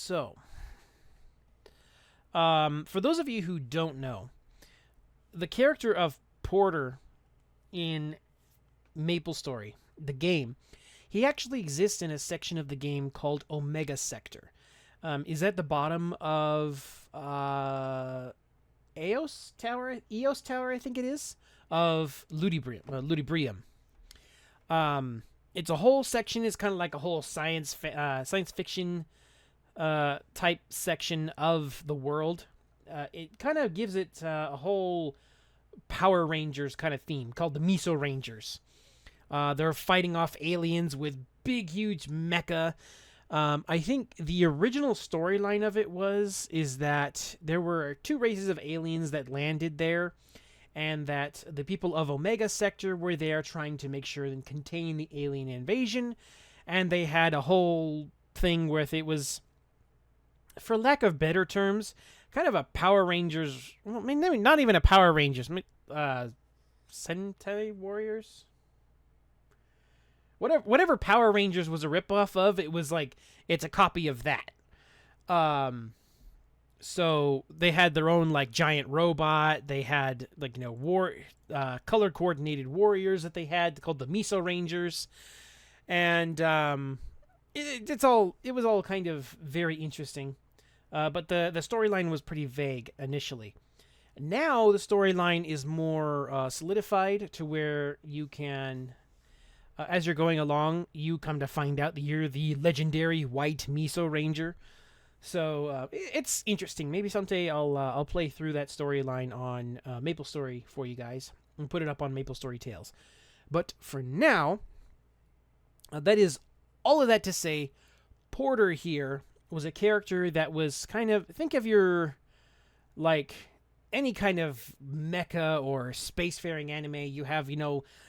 So, for those of you who don't know, the character of Porter in Maplestory, the game, he actually exists in a section of the game called Omega Sector. Is at the bottom of Eos Tower, I think it is, of Ludibrium. It's a whole section. It's kind of like a whole science fiction type section of the world. It kind of gives it a whole Power Rangers kind of theme called the Miso Rangers. They're fighting off aliens with big, huge mecha. I think the original storyline of it is that there were two races of aliens that landed there, and that the people of Omega Sector were there trying to make sure and contain the alien invasion, and they had a whole thing where it was, for lack of better terms, kind of a Power Rangers. Well, I mean, not even a Power Rangers. Sentai Warriors. Whatever Power Rangers was a ripoff of, it was like it's a copy of that. So they had their own like giant robot. They had like color coordinated warriors that they had called the Miso Rangers, and it was all kind of very interesting. But the storyline was pretty vague initially. Now the storyline is more solidified to where you can, as you're going along, you come to find out that you're the legendary White Miso Ranger. So it's interesting. Maybe someday I'll play through that storyline on Maplestory for you guys and put it up on Maplestory Tales. But for now, that is all of that to say, Porter here was a character that was kind of, think of your, like, any kind of mecha or spacefaring anime. You have,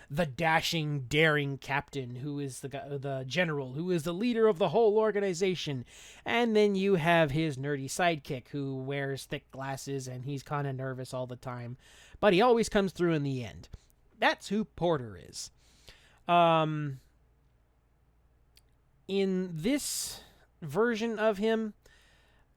the dashing, daring captain who is the general, who is the leader of the whole organization. And then you have his nerdy sidekick who wears thick glasses and he's kind of nervous all the time. But he always comes through in the end. That's who Porter is. In this version of him,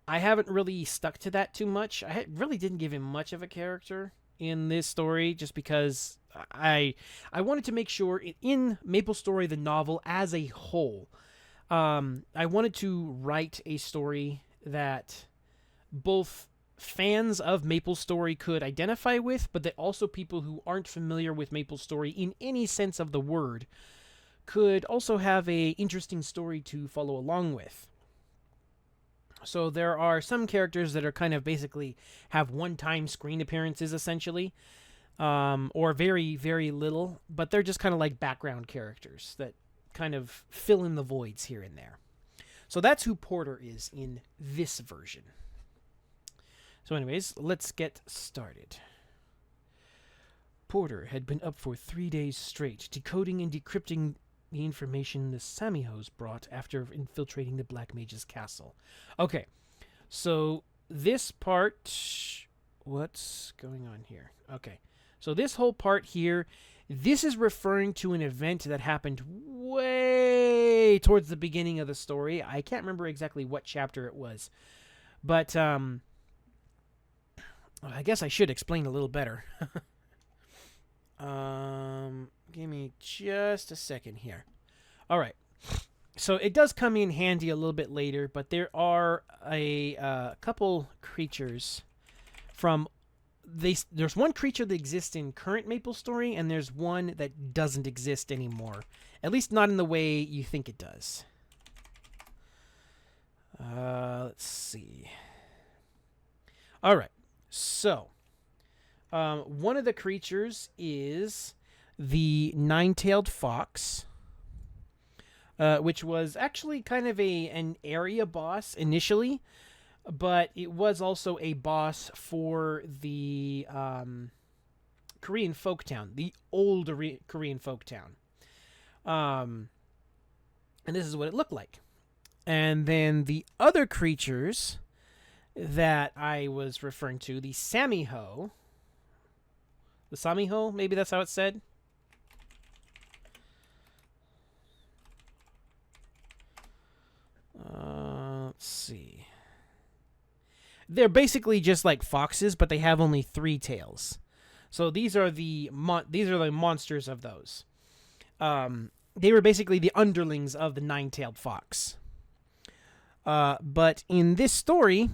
I haven't really stuck to that too much. I really didn't give him much of a character in this story just because I wanted to make sure in Maplestory, the novel as a whole, I wanted to write a story that both fans of Maplestory could identify with, but that also people who aren't familiar with Maplestory in any sense of the word could also have a interesting story to follow along with. So there are some characters that are kind of basically have one-time screen appearances, essentially, or very, very little, but they're just kind of like background characters that kind of fill in the voids here and there. So that's who Porter is in this version. So anyways, let's get started. Porter had been up for 3 days straight, decoding and decrypting the information the Samihos brought after infiltrating the Black Mage's castle. Okay, so this part... What's going on here? Okay, so this whole part here, this is referring to an event that happened way towards the beginning of the story. I can't remember exactly what chapter it was, but I guess I should explain a little better. Give me just a second here. All right. So it does come in handy a little bit later, but there are a couple creatures from... There's one creature that exists in current Maplestory, and there's one that doesn't exist anymore. At least not in the way you think it does. Let's see. All right. So, one of the creatures is the nine-tailed fox, which was actually kind of an area boss initially, but it was also a boss for the Korean folk town, the old Korean folk town. And this is what it looked like. And then the other creatures that I was referring to, the Samiho, maybe that's how it's said. Let's see. They're basically just like foxes, but they have only 3 tails. So these are the monsters of those. They were basically the underlings of the 9-tailed fox. But in this story,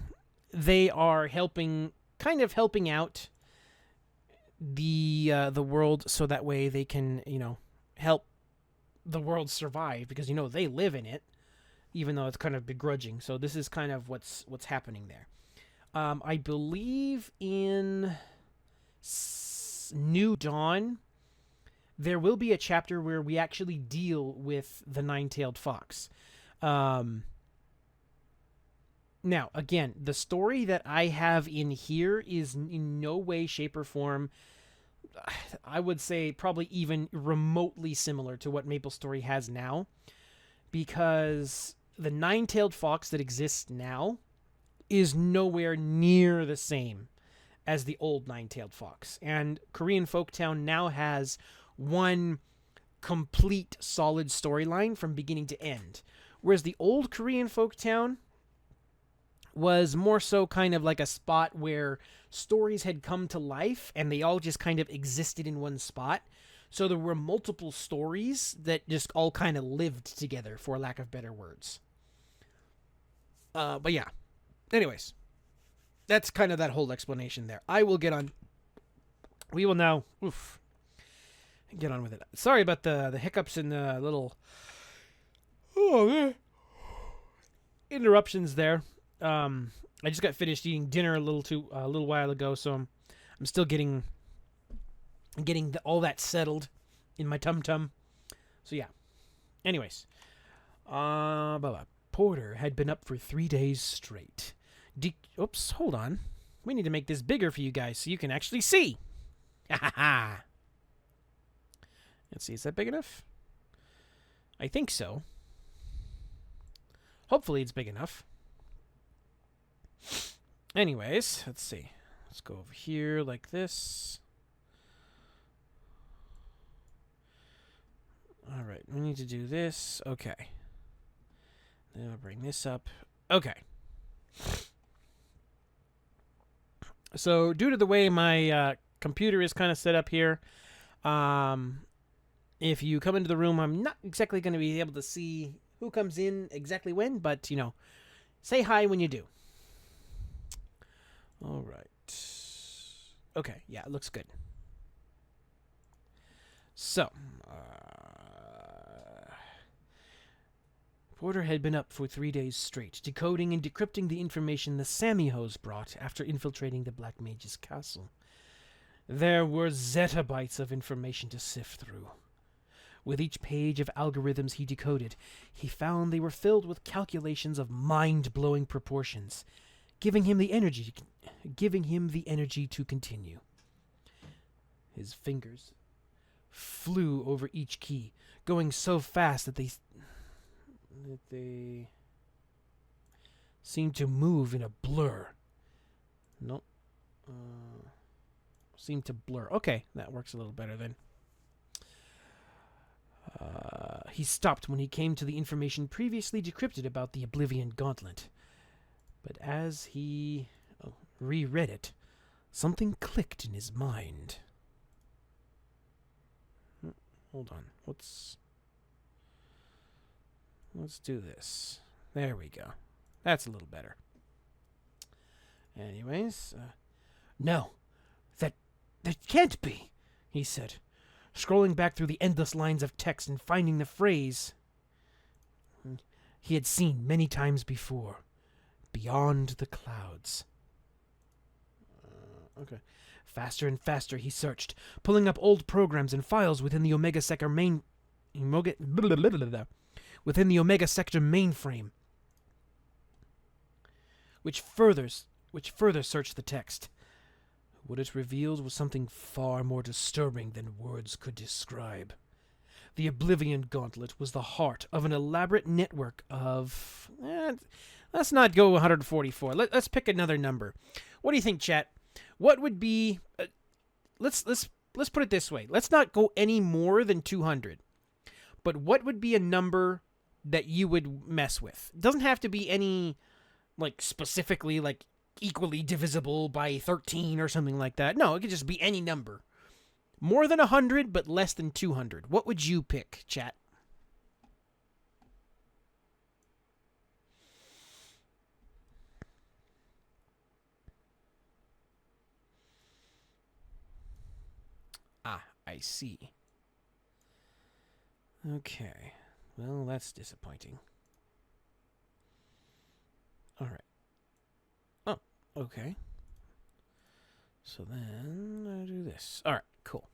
they are kind of helping out the world, so that way they can, help the world survive, because they live in it, even though it's kind of begrudging. So this is kind of what's happening there. I believe in New Dawn, there will be a chapter where we actually deal with the 9-tailed fox. Now, again, the story that I have in here is in no way, shape, or form, I would say, probably even remotely similar to what Maplestory has now, because the 9-tailed fox that exists now is nowhere near the same as the old 9-tailed fox. And Korean Folktown now has one complete, solid storyline from beginning to end, whereas the old Korean Folktown was more so kind of like a spot where stories had come to life and they all just kind of existed in one spot. So there were multiple stories that just all kind of lived together, for lack of better words. But yeah. Anyways, that's kind of that whole explanation there. We will now get on with it. Sorry about the hiccups and the little interruptions there. I just got finished eating dinner a little while ago, so I'm still getting all that settled in my tum-tum. So yeah. Anyways, Porter had been up for 3 days straight. Oops, hold on. We need to make this bigger for you guys so you can actually see. Ha ha. Let's see, is that big enough? I think so. Hopefully it's big enough. Anyways, let's see. Let's go over here like this. All right, we need to do this. Okay. Then I'll bring this up. Okay. So, due to the way my computer is kind of set up here, if you come into the room, I'm not exactly going to be able to see who comes in exactly when, but, say hi when you do. All right. Okay, yeah, it looks good. So, Porter had been up for 3 days straight, decoding and decrypting the information the Samihos brought after infiltrating the Black Mage's castle. There were zettabytes of information to sift through. With each page of algorithms he decoded, he found they were filled with calculations of mind-blowing proportions, giving him the energy to continue. His fingers flew over each key, going so fast that they seemed to move in a blur. Nope. Seemed to blur. Okay, that works a little better then. He stopped when he came to the information previously decrypted about the Oblivion Gauntlet. But as he reread it, something clicked in his mind. Hold on. Let's do this. There we go. That's a little better. Anyways, no, that can't be, he said, scrolling back through the endless lines of text and finding the phrase he had seen many times before. Beyond the clouds. Okay. Faster and faster he searched, pulling up old programs and files within the Omega Sector within the Omega Sector mainframe, which further searched the text. What it revealed was something far more disturbing than words could describe. The Oblivion Gauntlet was the heart of an elaborate network of... let's not go 144. Let's pick another number. What do you think, chat? What would be... let's put it this way. Let's not go any more than 200. But what would be a number that you would mess with? It doesn't have to be any, specifically, equally divisible by 13 or something like that. No, it could just be any number. More than 100, but less than 200. What would you pick, chat? Ah, I see. Okay. Well, that's disappointing. All right. Oh, okay. So then I do this. All right, cool.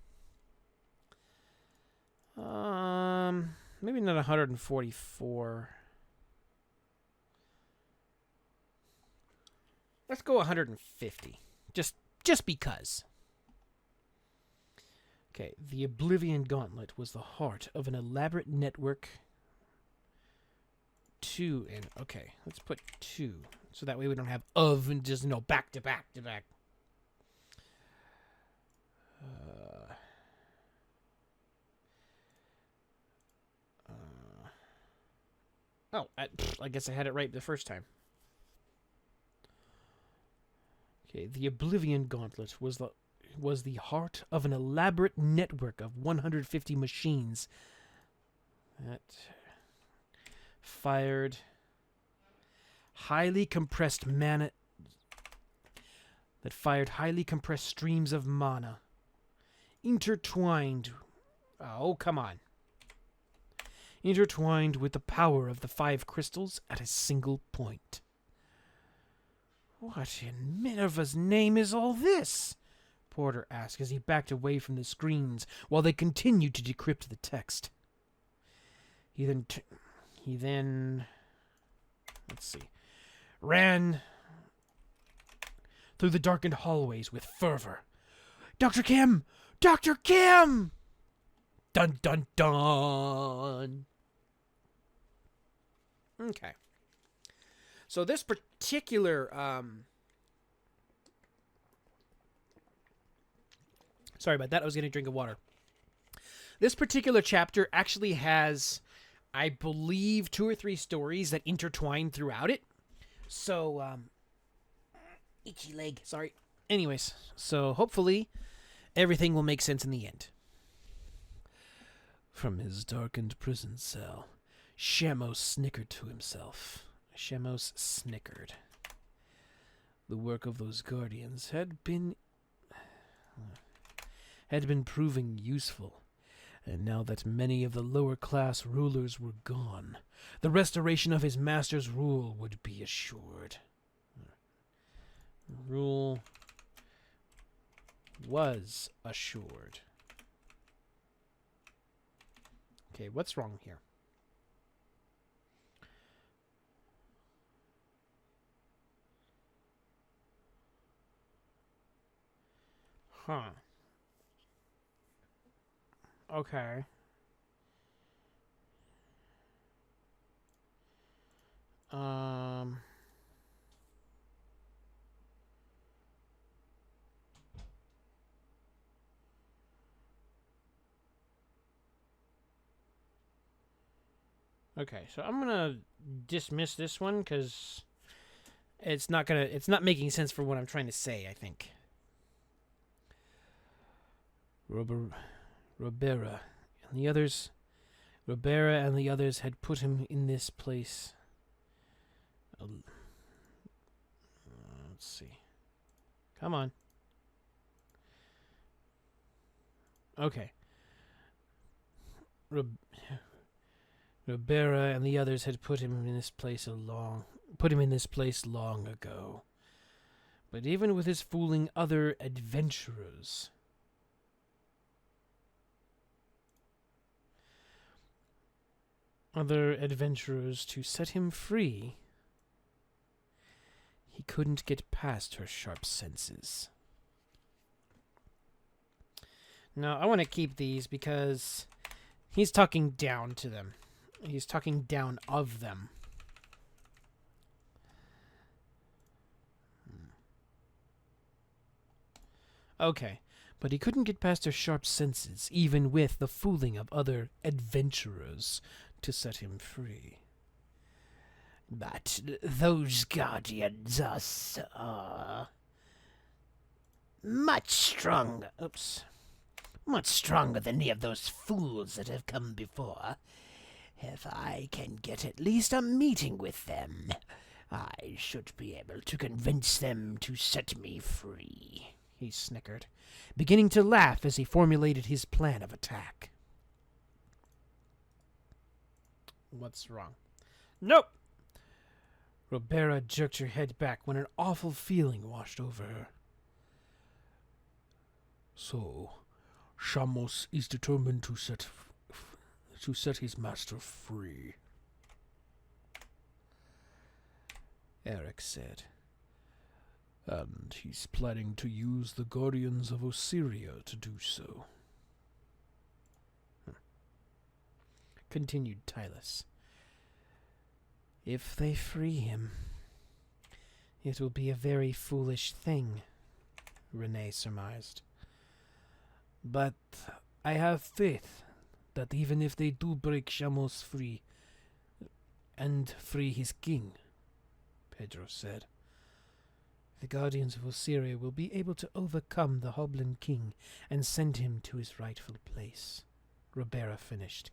Maybe not 144. Let's go 150. Just because. Okay, the Oblivion Gauntlet was the heart of an elaborate network. 2 in. Okay, let's put 2. So that way we don't have of and just, back to back to back. I guess I had it right the first time. Okay, the Oblivion Gauntlet was the heart of an elaborate network of 150 machines that fired highly compressed streams of mana intertwined. Oh, come on. Intertwined with the power of the 5 crystals at a single point. What in Minerva's name is all this? Porter asked as he backed away from the screens while they continued to decrypt the text. He then let's see, ran through the darkened hallways with fervor. Dr. Kim! Dr. Kim! Dun dun dun! Okay. So this particular sorry about that, I was getting a drink of water. This particular chapter actually has, I believe, 2 or 3 stories that intertwine throughout it. So, itchy leg, sorry. Anyways, so hopefully everything will make sense in the end. From his darkened prison cell, Shamos snickered to himself. Shamos snickered. The work of those guardians had been proving useful, and now that many of the lower-class rulers were gone, the restoration of his master's rule would be assured. Rule was assured. Okay, what's wrong here? Huh. Okay. Okay, so I'm gonna dismiss this one because it's not making sense for what I'm trying to say, I think. Robera and the others had put him in this place. Let's see. Come on. Okay. Robera and the others had put him in this place long ago. But even with his fooling other adventurers to set him free, he couldn't get past her sharp senses. Now, I want to keep these because he's talking down to them. He's talking down of them. Okay, but he couldn't get past her sharp senses, even with the fooling of other adventurers to set him free. But those guardians are much stronger. Much stronger than any of those fools that have come before. If I can get at least a meeting with them, I should be able to convince them to set me free, he snickered, beginning to laugh as he formulated his plan of attack. What's wrong? Nope! Robera jerked her head back when an awful feeling washed over her. So, Shamos is determined to set his master free, Eric said. And he's planning to use the Guardians of Osiria to do so. Continued Tylus. If they free him, it will be a very foolish thing, Renee surmised. But I have faith that even if they do break Shamos free and free his king, Pedro said, the Guardians of Osiria will be able to overcome the Hoblin king and send him to his rightful place, Robera finished.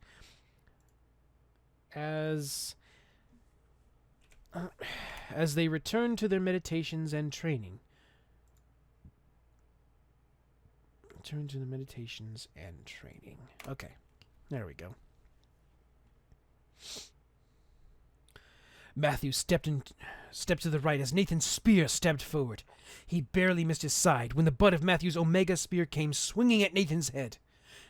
As they returned to their meditations and training. Okay, there we go. Matthew stepped to the right as Nathan's spear stabbed forward. He barely missed his side when the butt of Matthew's Omega spear came swinging at Nathan's head.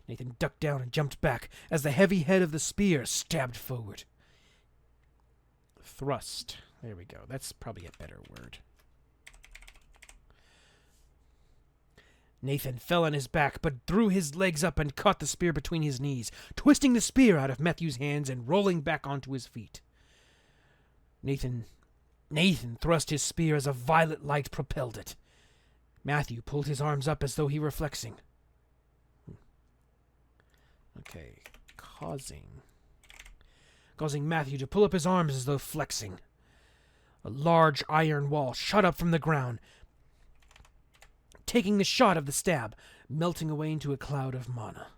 Nathan ducked down and jumped back as the heavy head of the spear stabbed forward. Thrust. There we go. That's probably a better word. Nathan fell on his back, but threw his legs up and caught the spear between his knees, twisting the spear out of Matthew's hands and rolling back onto his feet. Nathan thrust his spear as a violet light propelled it. Matthew pulled his arms up as though he were flexing. Okay, causing Matthew to pull up his arms as though flexing. A large iron wall shot up from the ground, taking the shot of the stab, melting away into a cloud of mana.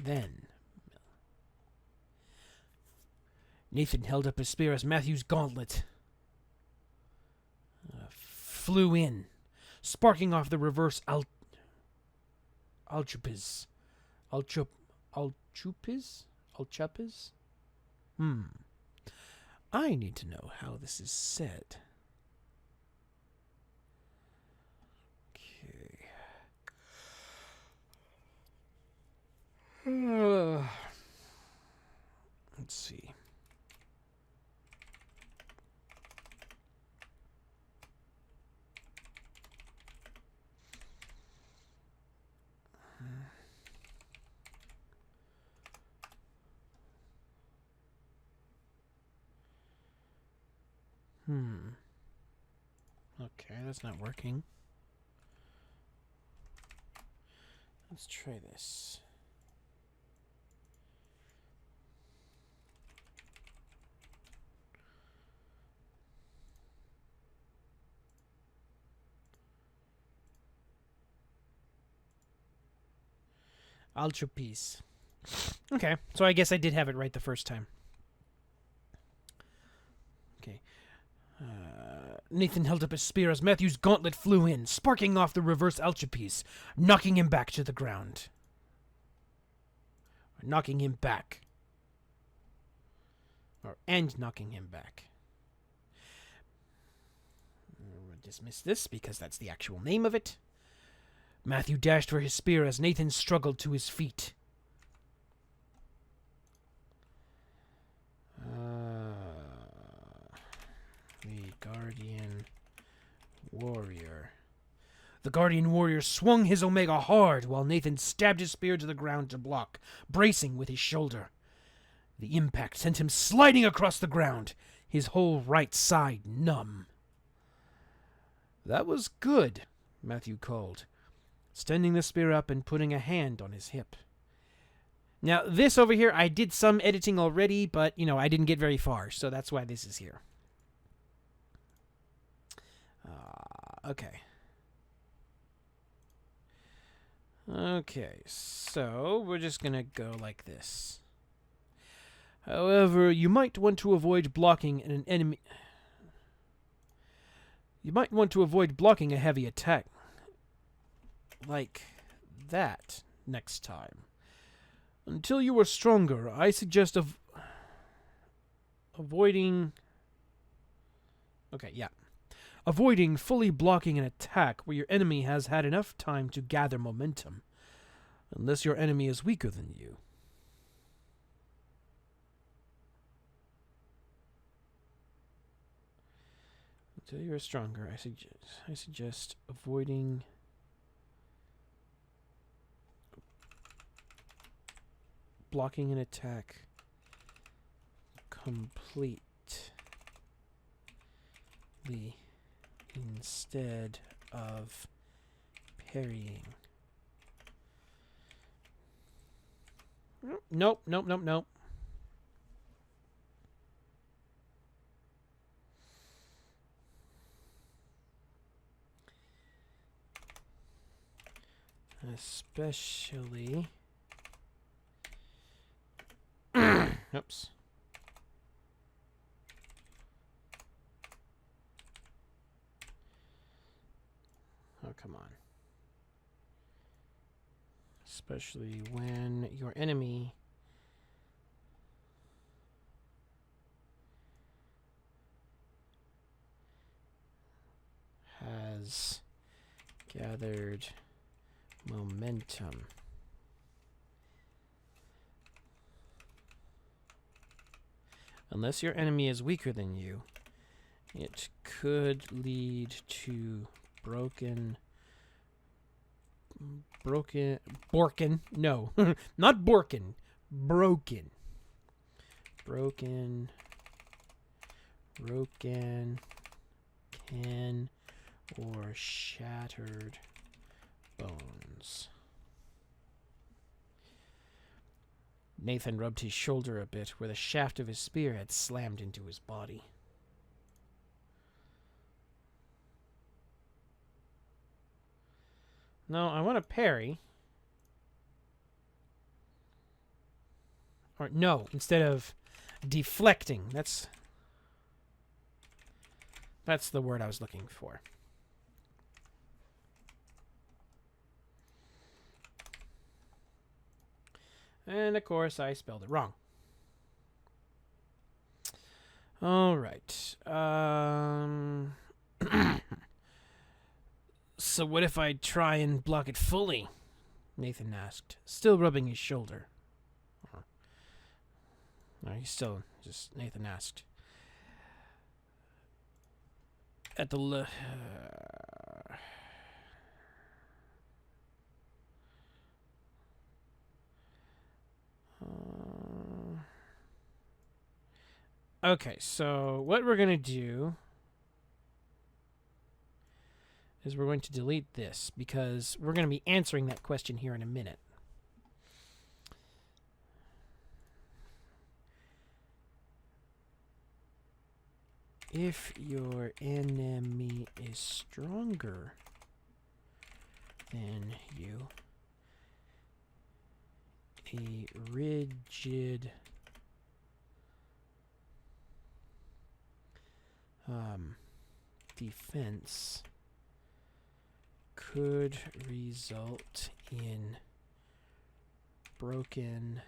Then Nathan held up his spear as Matthew's gauntlet flew in, sparking off the reverse Alchupis. I need to know how this is said. Okay. Let's see. Okay, that's not working. Let's try this. Alchopis. Okay, so I guess I did have it right the first time. Okay. Nathan held up his spear as Matthew's gauntlet flew in, sparking off the reverse Alchopis, knocking him back to the ground. Knocking him back. Knocking him back. We'll dismiss this because that's the actual name of it. Matthew dashed for his spear as Nathan struggled to his feet. The Guardian Warrior. The Guardian Warrior swung his Omega hard while Nathan stabbed his spear to the ground to block, bracing with his shoulder. The impact sent him sliding across the ground, his whole right side numb. That was good, Matthew called, standing the spear up and putting a hand on his hip. Now, this over here, I did some editing already, but, I didn't get very far, so that's why this is here. Okay. Okay, so we're just going to go like this. However, you might want to avoid blocking an enemy... You might want to avoid blocking a heavy attack like that next time. Until you are stronger, I suggest avoiding... Okay, yeah. Avoiding fully blocking an attack where your enemy has had enough time to gather momentum. Unless your enemy is weaker than you. Until you are stronger, I suggest avoiding... blocking an attack completely instead of parrying. Nope. Especially... Oops. Oh, come on. Especially when your enemy has gathered momentum. Unless your enemy is weaker than you, it could lead to Borkin, no, not Borkin, broken, can, or shattered bones. Nathan rubbed his shoulder a bit where the shaft of his spear had slammed into his body. No, I want to parry. Or no, instead of deflecting. That's the word I was looking for. And, of course, I spelled it wrong. All right. So what if I try and block it fully? Nathan asked, still rubbing his shoulder. No, he's still just... Nathan asked. At the... Okay, so what we're going to do is we're going to delete this because we're going to be answering that question here in a minute. If your enemy is stronger than you, a rigid defense could result in broken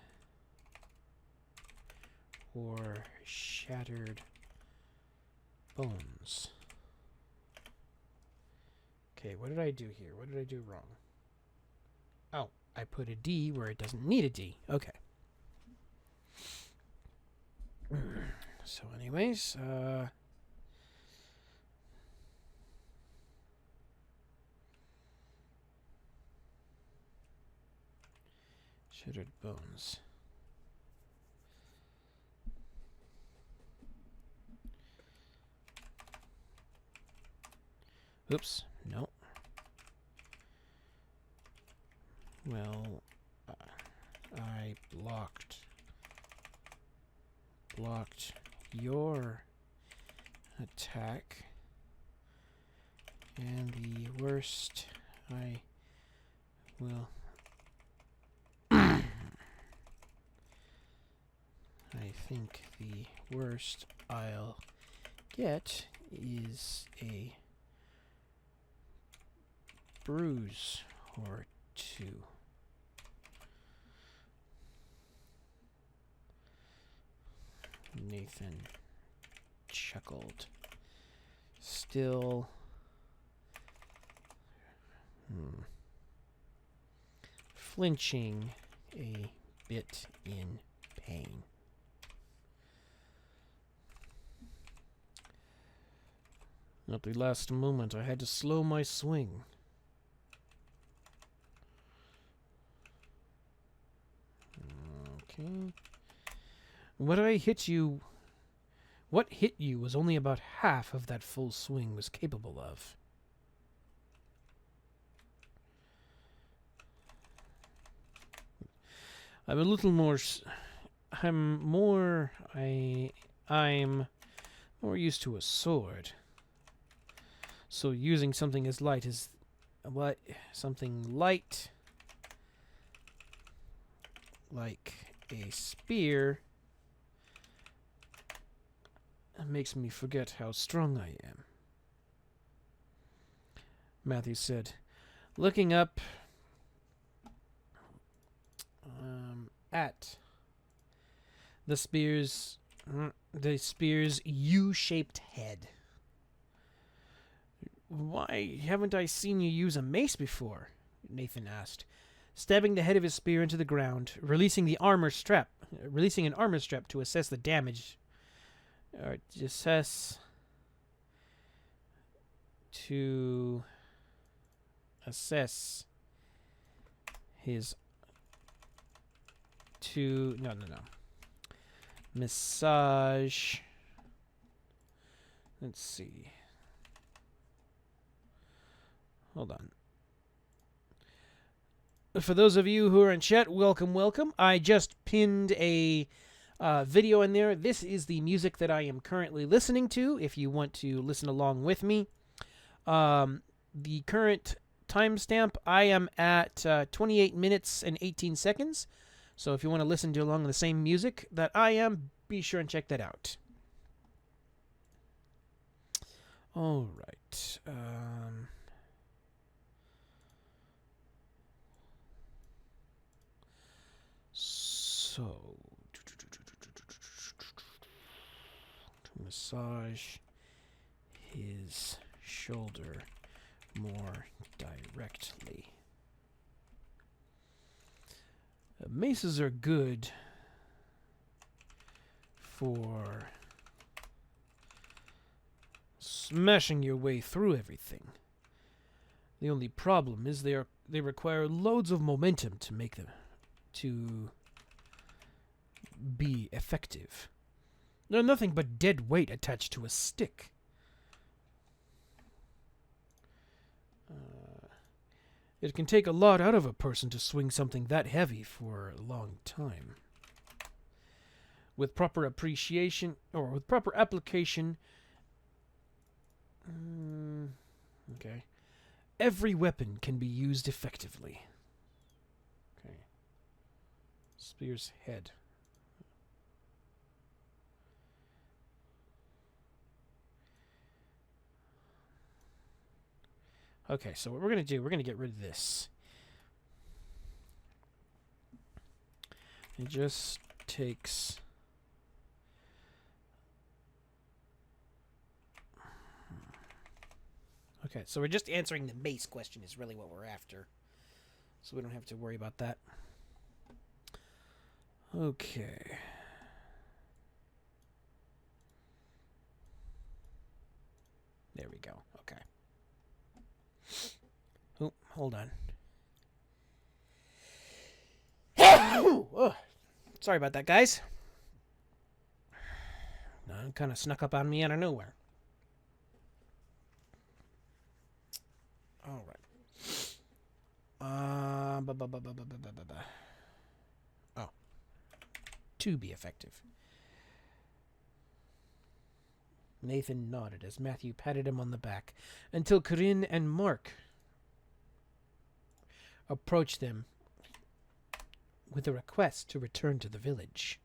or shattered bones. Okay, what did I do here? What did I do wrong? Oh, I put a D where it doesn't need a D. Okay. So anyways, shattered bones. Oops, no. Well, I I blocked your attack, and the worst I will I think the worst I'll get is a bruise or two. Nathan chuckled, still flinching a bit in pain. At the last moment, I had to slow my swing. Okay. What hit you was only about half of that full swing was capable of. I'm more used to a sword. So using something as light as something light like a spear makes me forget how strong I am. Matthew said, looking up at the spear's U-shaped head. Why haven't I seen you use a mace before? Nathan asked, stabbing the head of his spear into the ground, releasing an armor strap to assess the damage. Or assess his massage. Let's see. Hold on. For those of you who are in chat, welcome. I just pinned a video in there. This is the music that I am currently listening to, if you want to listen along with me. The current timestamp, I am at 28 minutes and 18 seconds. So if you want to listen to along the same music that I am, be sure and check that out. All right. So, to massage his shoulder more directly. Maces are good for smashing your way through everything. The only problem is they require loads of momentum to make them to be effective. They're nothing but dead weight attached to a stick. It can take a lot out of a person to swing something that heavy for a long time. With proper appreciation, or with proper application, okay, every weapon can be used effectively. Okay. Spear's head. Okay, so what we're going to do, we're going to get rid of this. It just takes... Okay, so we're just answering the mace question is really what we're after. So we don't have to worry about that. Okay. There we go. Okay. Oh, hold on. Oh, sorry about that, guys. Kind of snuck up on me out of nowhere. All right. Oh. to be effective. Nathan nodded as Matthew patted him on the back until Corinne and Mark approached them with a request to return to the village.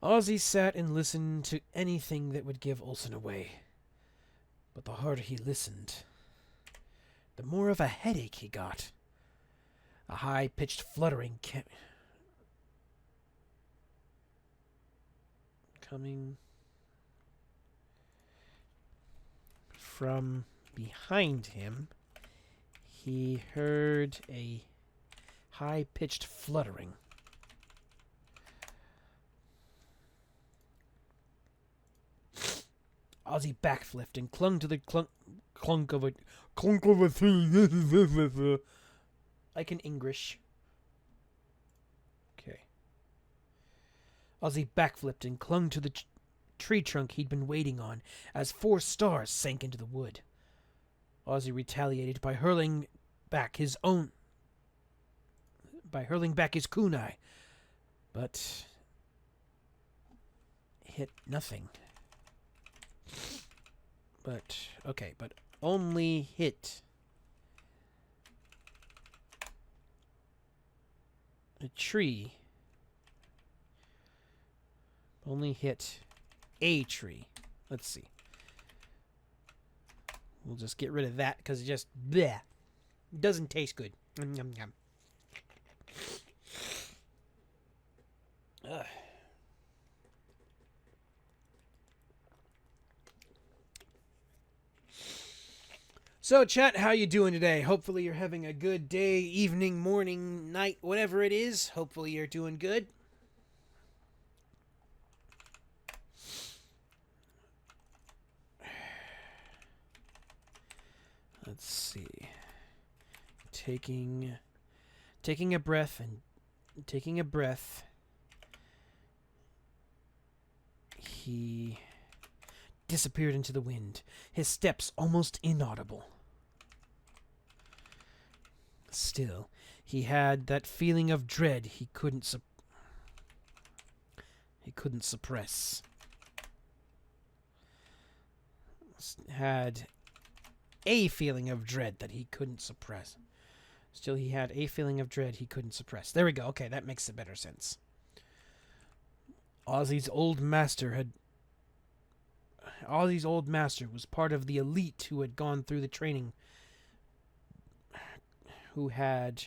Ozzy sat and listened to anything that would give Olsen away. But the harder he listened, the more of a headache he got. A high-pitched fluttering coming from behind him. He heard a high-pitched fluttering. Ozzy backflipped and clung to the clunk of a tree. Like an English. Okay. Ozzy backflipped and clung to the tree trunk he'd been waiting on as 4 stars sank into the wood. Ozzy retaliated by hurling back his kunai, but hit nothing. But only hit a tree. Only hit a tree. Let's see. We'll just get rid of that because it just bleh. Doesn't taste good. Yum, yum. Ugh. So, chat, how you doing today? Hopefully you're having a good day, evening, morning, night, whatever it is. Hopefully you're doing good. Let's see. Taking a breath and taking a breath. He disappeared into the wind, his steps almost inaudible. Still, he had that feeling of dread he couldn't suppress. Had a feeling of dread that he couldn't suppress. Still, he had a feeling of dread he couldn't suppress. There we go. Okay, that makes a better sense. Ozzy's old master was part of the elite who had gone through the training, who had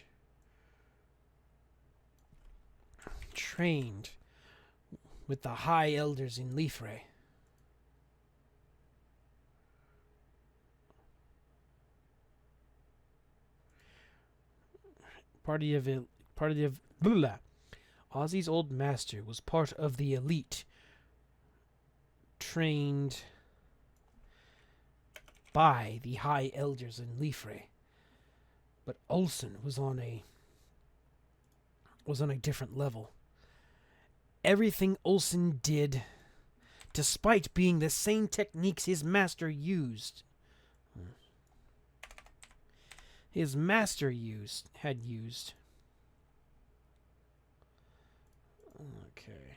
trained with the high elders in Lifre. Ozzy's old master was part of the elite trained by the high elders in Lifre. But Olsen was on a different level. Everything Olsen did, despite being the same techniques his master used, had used. Okay.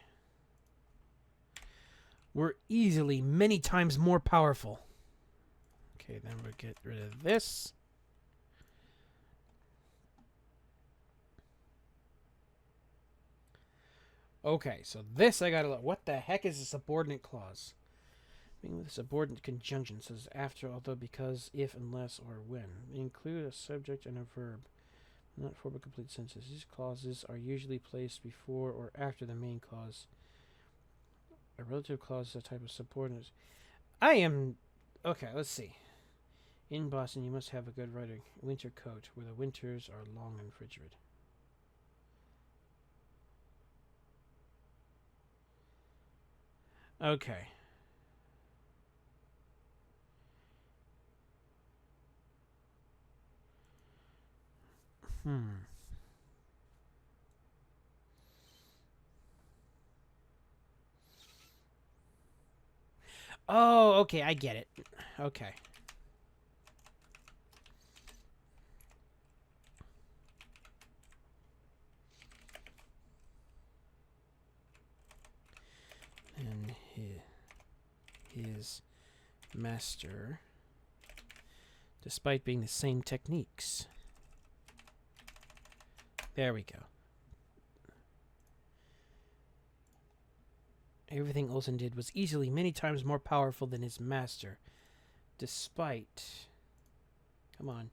Were easily many times more powerful. Okay, then we'll get rid of this. Okay, so this I gotta look. What the heck is a subordinate clause? Being with a subordinate conjunction says after, although, because, if, unless, or when. They include a subject and a verb, not for but complete sentences. These clauses are usually placed before or after the main clause. A relative clause is a type of subordinate. Okay, let's see. In Boston, you must have a good winter coat, where the winters are long and frigid. Okay. Oh, okay, I get it. Okay. his master, despite being the same techniques. There we go. Everything Olsen did was easily many times more powerful than his master, despite... Come on.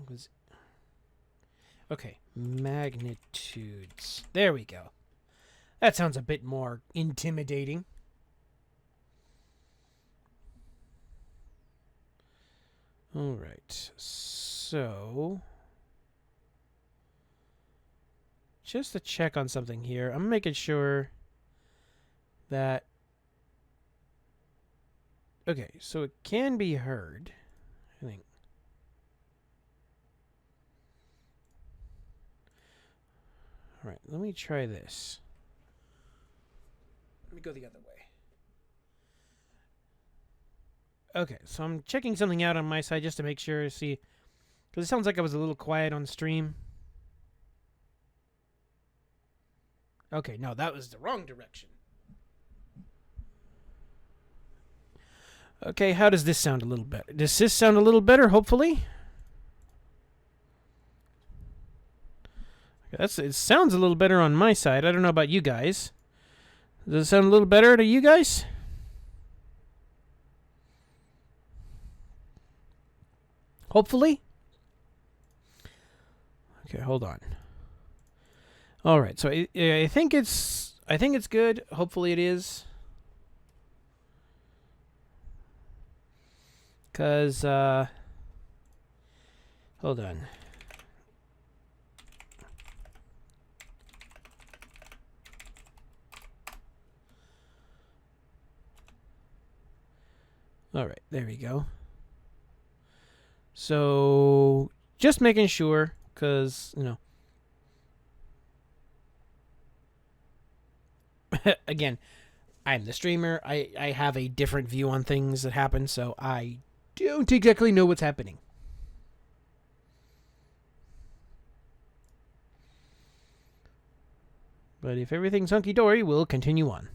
Was okay, magnitudes. There we go. That sounds a bit more intimidating. All right. So just to check on something here, I'm making sure that okay, so it can be heard, I think. All right, let me try this. Let me go the other way. Okay, so I'm checking something out on my side just to make sure, see, because it sounds like I was a little quiet on stream. Okay, no, that was the wrong direction. Okay, how does this sound a little better? Does this sound a little better, hopefully? It sounds a little better on my side. I don't know about you guys. Does it sound a little better to you guys? Hopefully. Okay, hold on. All right, so I think it's good. Hopefully it is. Cause hold on. All right, there we go. So, just making sure, because, you know, again, I'm the streamer. I have a different view on things that happen, so I don't exactly know what's happening. But if everything's hunky-dory, we'll continue on.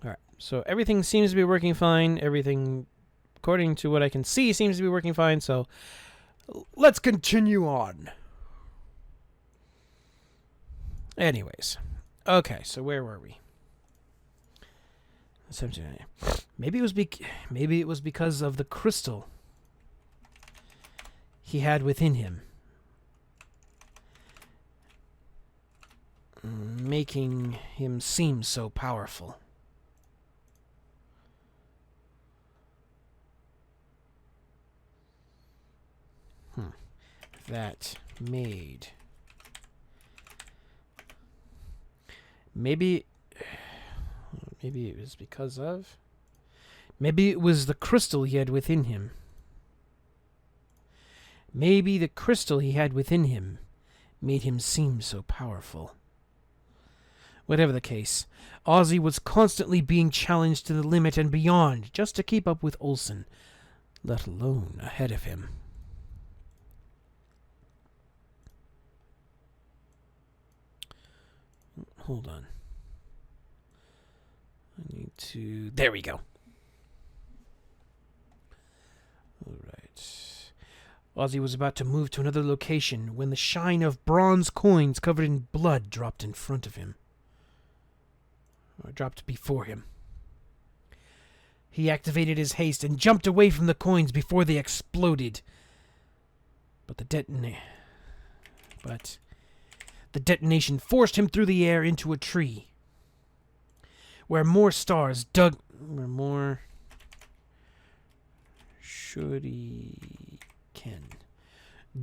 Alright, so everything seems to be working fine. Everything, according to what I can see, seems to be working fine. So let's continue on. Anyways, okay, so where were we? Maybe it was because of the crystal he had within him, making him seem so powerful. That made... Maybe it was because of... Maybe it was the crystal he had within him. Maybe the crystal he had within him made him seem so powerful. Whatever the case, Ozzy was constantly being challenged to the limit and beyond just to keep up with Olsen, let alone ahead of him. Hold on. I need to... There we go. Alright. Ozzy was about to move to another location when the shine of bronze coins covered in blood dropped in front of him. Or dropped before him. He activated his haste and jumped away from the coins before they exploded. But the detonation forced him through the air into a tree, where more shuriken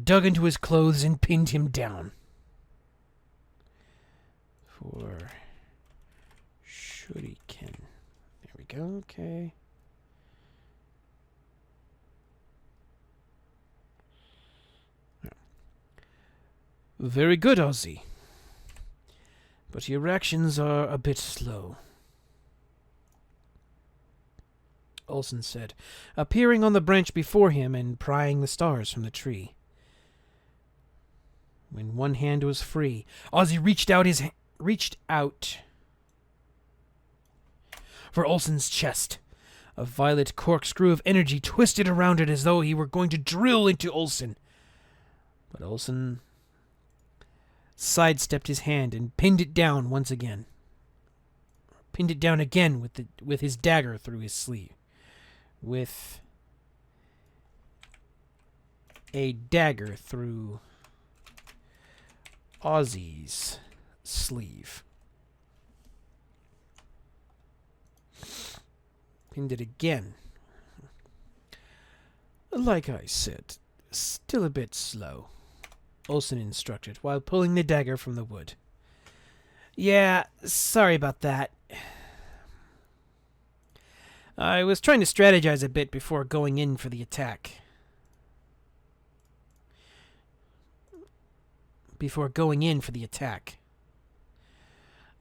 dug into his clothes and pinned him down. For shuriken. There we go, okay. Very good, Ozzy. But your reactions are a bit slow, Olsen said, appearing on the branch before him and prying the stars from the tree. When one hand was free, Ozzy reached out for Olsen's chest. A violet corkscrew of energy twisted around it as though he were going to drill into Olsen. But Olsen sidestepped his hand and pinned it down once again. Pinned it down again with his dagger through his sleeve. With a dagger through Ozzy's sleeve. Pinned it again. Like I said, still a bit slow, Olsen instructed, while pulling the dagger from the wood. Yeah, sorry about that. I was trying to strategize a bit before going in for the attack.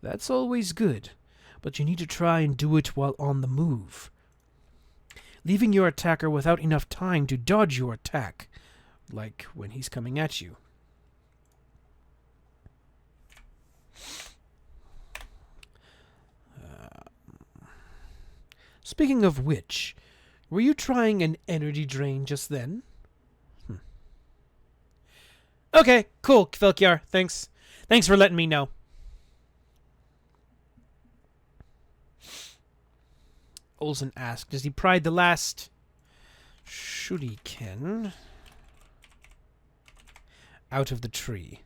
That's always good, but you need to try and do it while on the move. Leaving your attacker without enough time to dodge your attack, like when he's coming at you. Speaking of which, were you trying an energy drain just then? Okay, cool, Felkiar. Thanks for letting me know. Olsen asked as he pried the last shuriken out of the tree.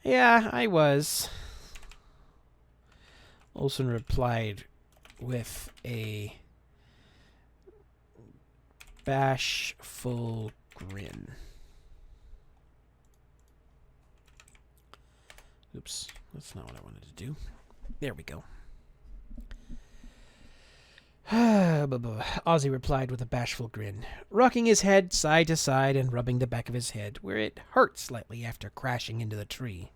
Yeah, I was. Olsen replied with a bashful grin. Oops, that's not what I wanted to do. There we go. Ozzy replied with a bashful grin, rocking his head side to side and rubbing the back of his head, where it hurt slightly after crashing into the tree.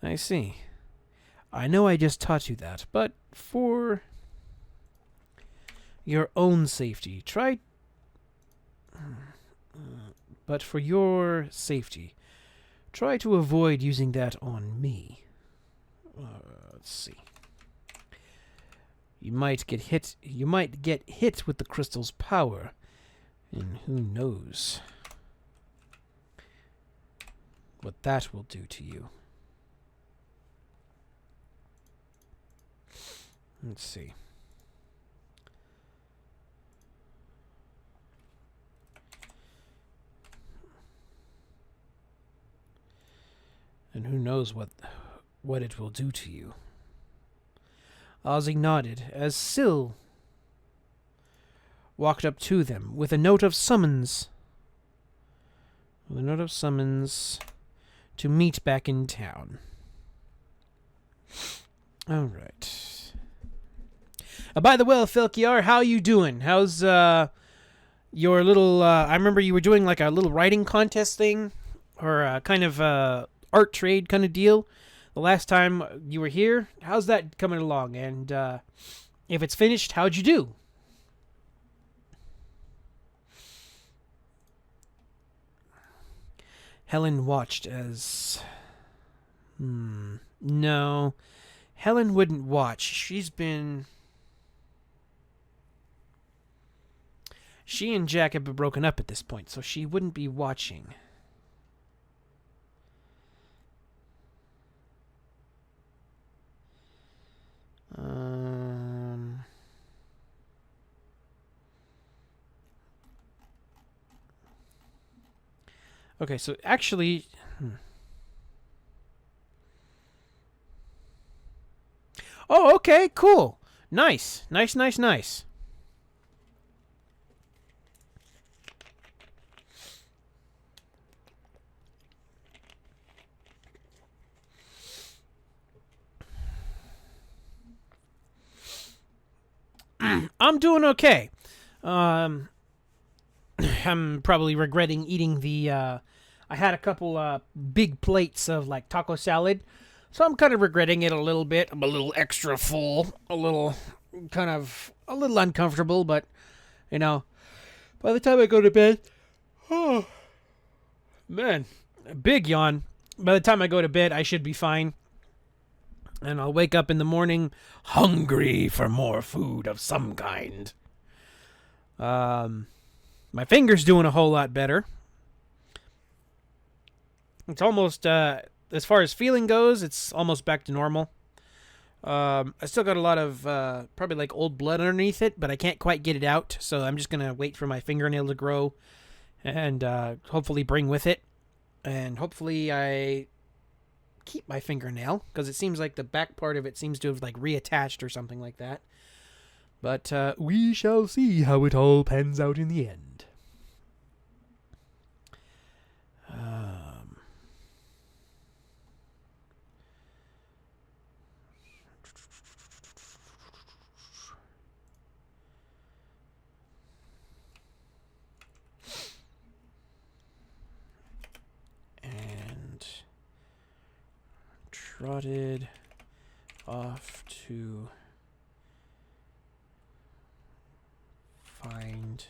I see. I know I just taught you that, but for your own safety, try to avoid using that on me. Let's see. You might get hit with the crystal's power, and who knows what that will do to you. Let's see. And who knows what it will do to you. Ozzy nodded as Syl walked up to them with a note of summons. To meet back in town. All right. By the way, Felkiar, how you doing? How's your little? I remember you were doing like a little writing contest thing, or a kind of art trade kind of deal. The last time you were here, how's that coming along? And if it's finished, how'd you do? Helen watched as... No. Helen wouldn't watch. She and Jack have been broken up at this point, so she wouldn't be watching. Okay, so actually... Oh, okay, cool. Nice. I'm doing okay. I'm probably regretting eating the. I had a couple big plates of like taco salad, so I'm kind of regretting it a little bit. I'm a little extra full, a little a little uncomfortable, but you know, by the time I go to bed, oh man, a big yawn. By the time I go to bed, I should be fine. And I'll wake up in the morning hungry for more food of some kind. My finger's doing a whole lot better. It's almost, as far as feeling goes, it's almost back to normal. I still got a lot of, probably like old blood underneath it, but I can't quite get it out. So I'm just going to wait for my fingernail to grow and hopefully bring with it. And hopefully I keep my fingernail, because it seems like the back part of it seems to have like reattached or something like that. But we shall see how it all pans out in the end. And trotted off to find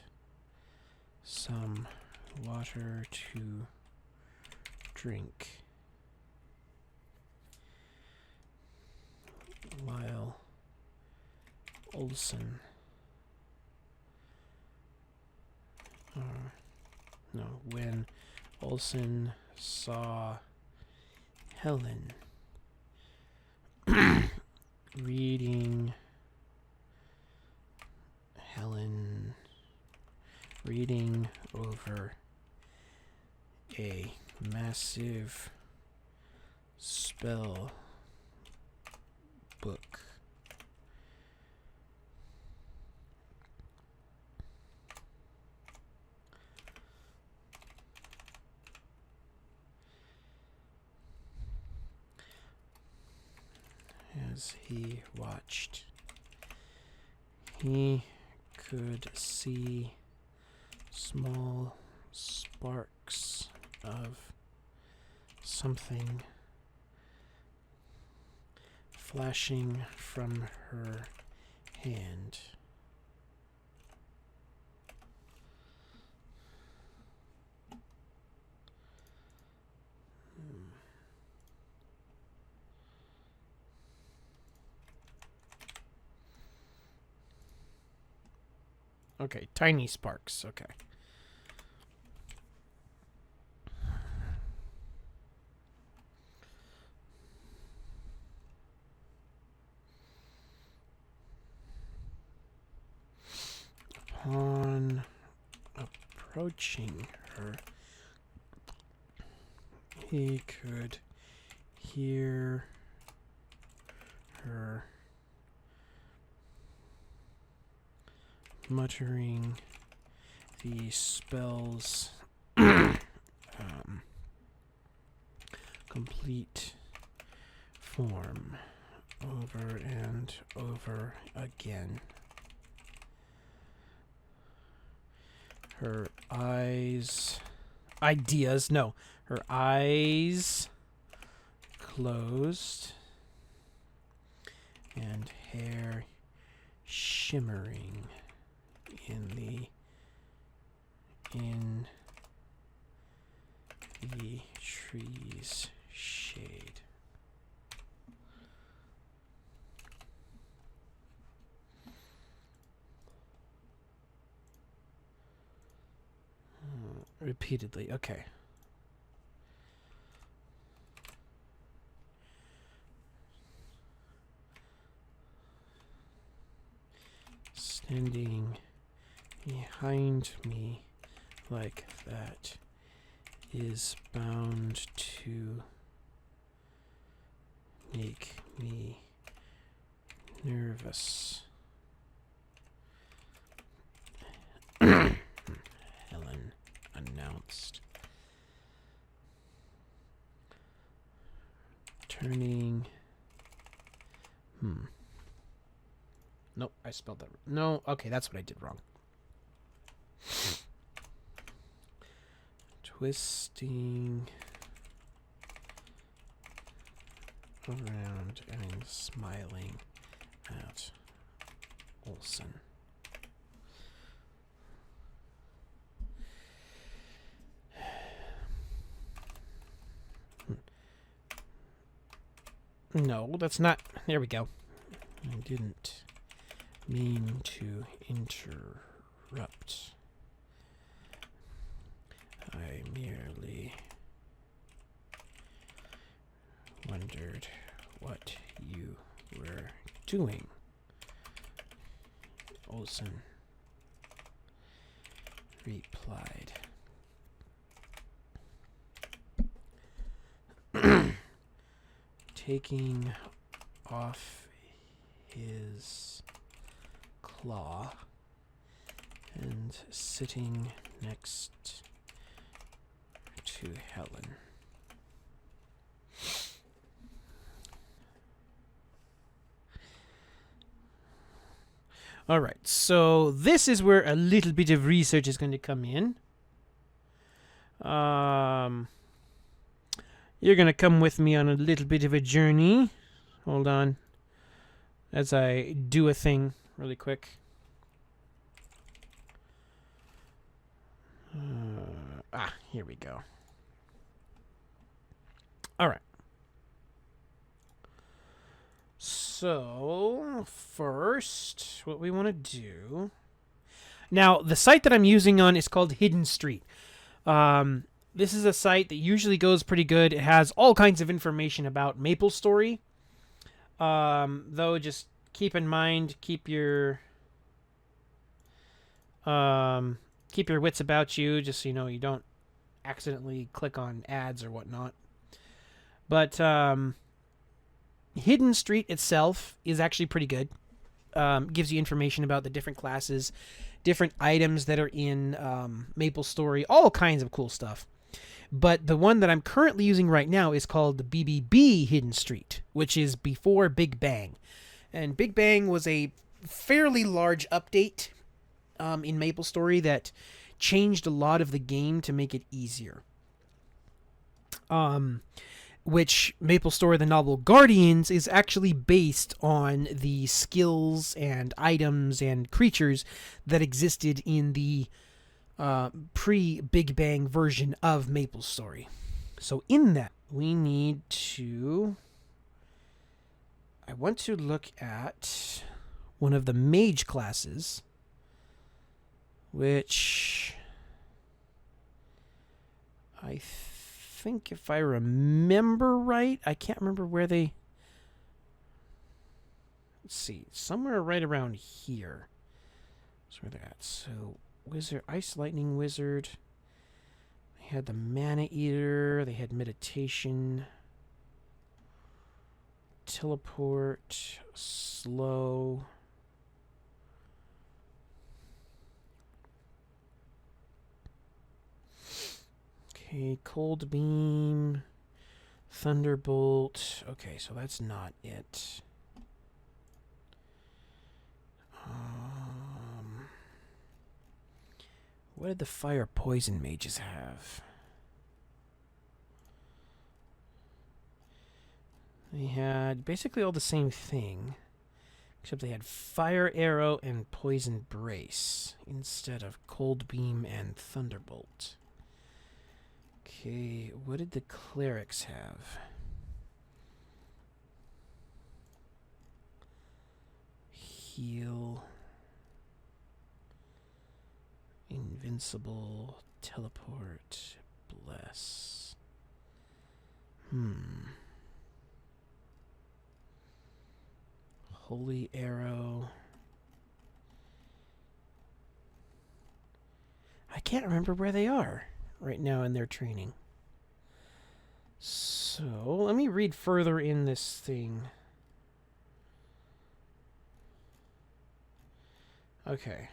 some water to drink while Olson when Olson saw Helen reading over a massive spell book. As he watched, he could see small sparks of something flashing from her hand. Okay, tiny sparks. Okay. Upon approaching her, he could hear her muttering the spell's complete form over and over again. Her eyes closed and hair shimmering in the tree's shade. Repeatedly, okay. Standing behind me like that is bound to make me nervous. Helen announced, turning. Nope, I spelled that. No, okay, that's what I did wrong. twisting around and smiling at Olsen. No, that's not. There we go. I didn't mean to interrupt. I merely wondered what you were doing. Olsen replied. Taking off his claw and sitting next to Helen. All right, so this is where a little bit of research is going to come in. You're going to come with me on a little bit of a journey. Hold on. As I do a thing really quick. Here we go. All right. So, first, what we want to do... Now, the site that I'm using on is called Hidden Street. This is a site that usually goes pretty good. It has all kinds of information about Maplestory. Though, just keep in mind, keep your wits about you, just so you know you don't accidentally click on ads or whatnot. But Hidden Street itself is actually pretty good. Gives you information about the different classes, different items that are in Maplestory, all kinds of cool stuff. But the one that I'm currently using right now is called the BBB Hidden Street, which is before Big Bang. And Big Bang was a fairly large update in Maplestory that changed a lot of the game to make it easier. Which Maplestory The Novel Guardians is actually based on the skills and items and creatures that existed in the pre-Big Bang version of Maplestory. So in that, we need to... I want to look at one of the mage classes, which I think, if I remember right, I can't remember where they... Let's see, somewhere right around here. That's where they're at. So, Wizard, Ice Lightning Wizard. They had the Mana Eater. They had Meditation. Teleport. Slow. Okay, Cold Beam. Thunderbolt. Okay, so that's not it. What did the Fire Poison Mages have? They had basically all the same thing, except they had Fire Arrow and Poison Brace instead of Cold Beam and Thunderbolt. Okay, what did the Clerics have? Heal... Invincible, Teleport, Bless. Holy Arrow. I can't remember where they are right now in their training. So, let me read further in this thing. Okay.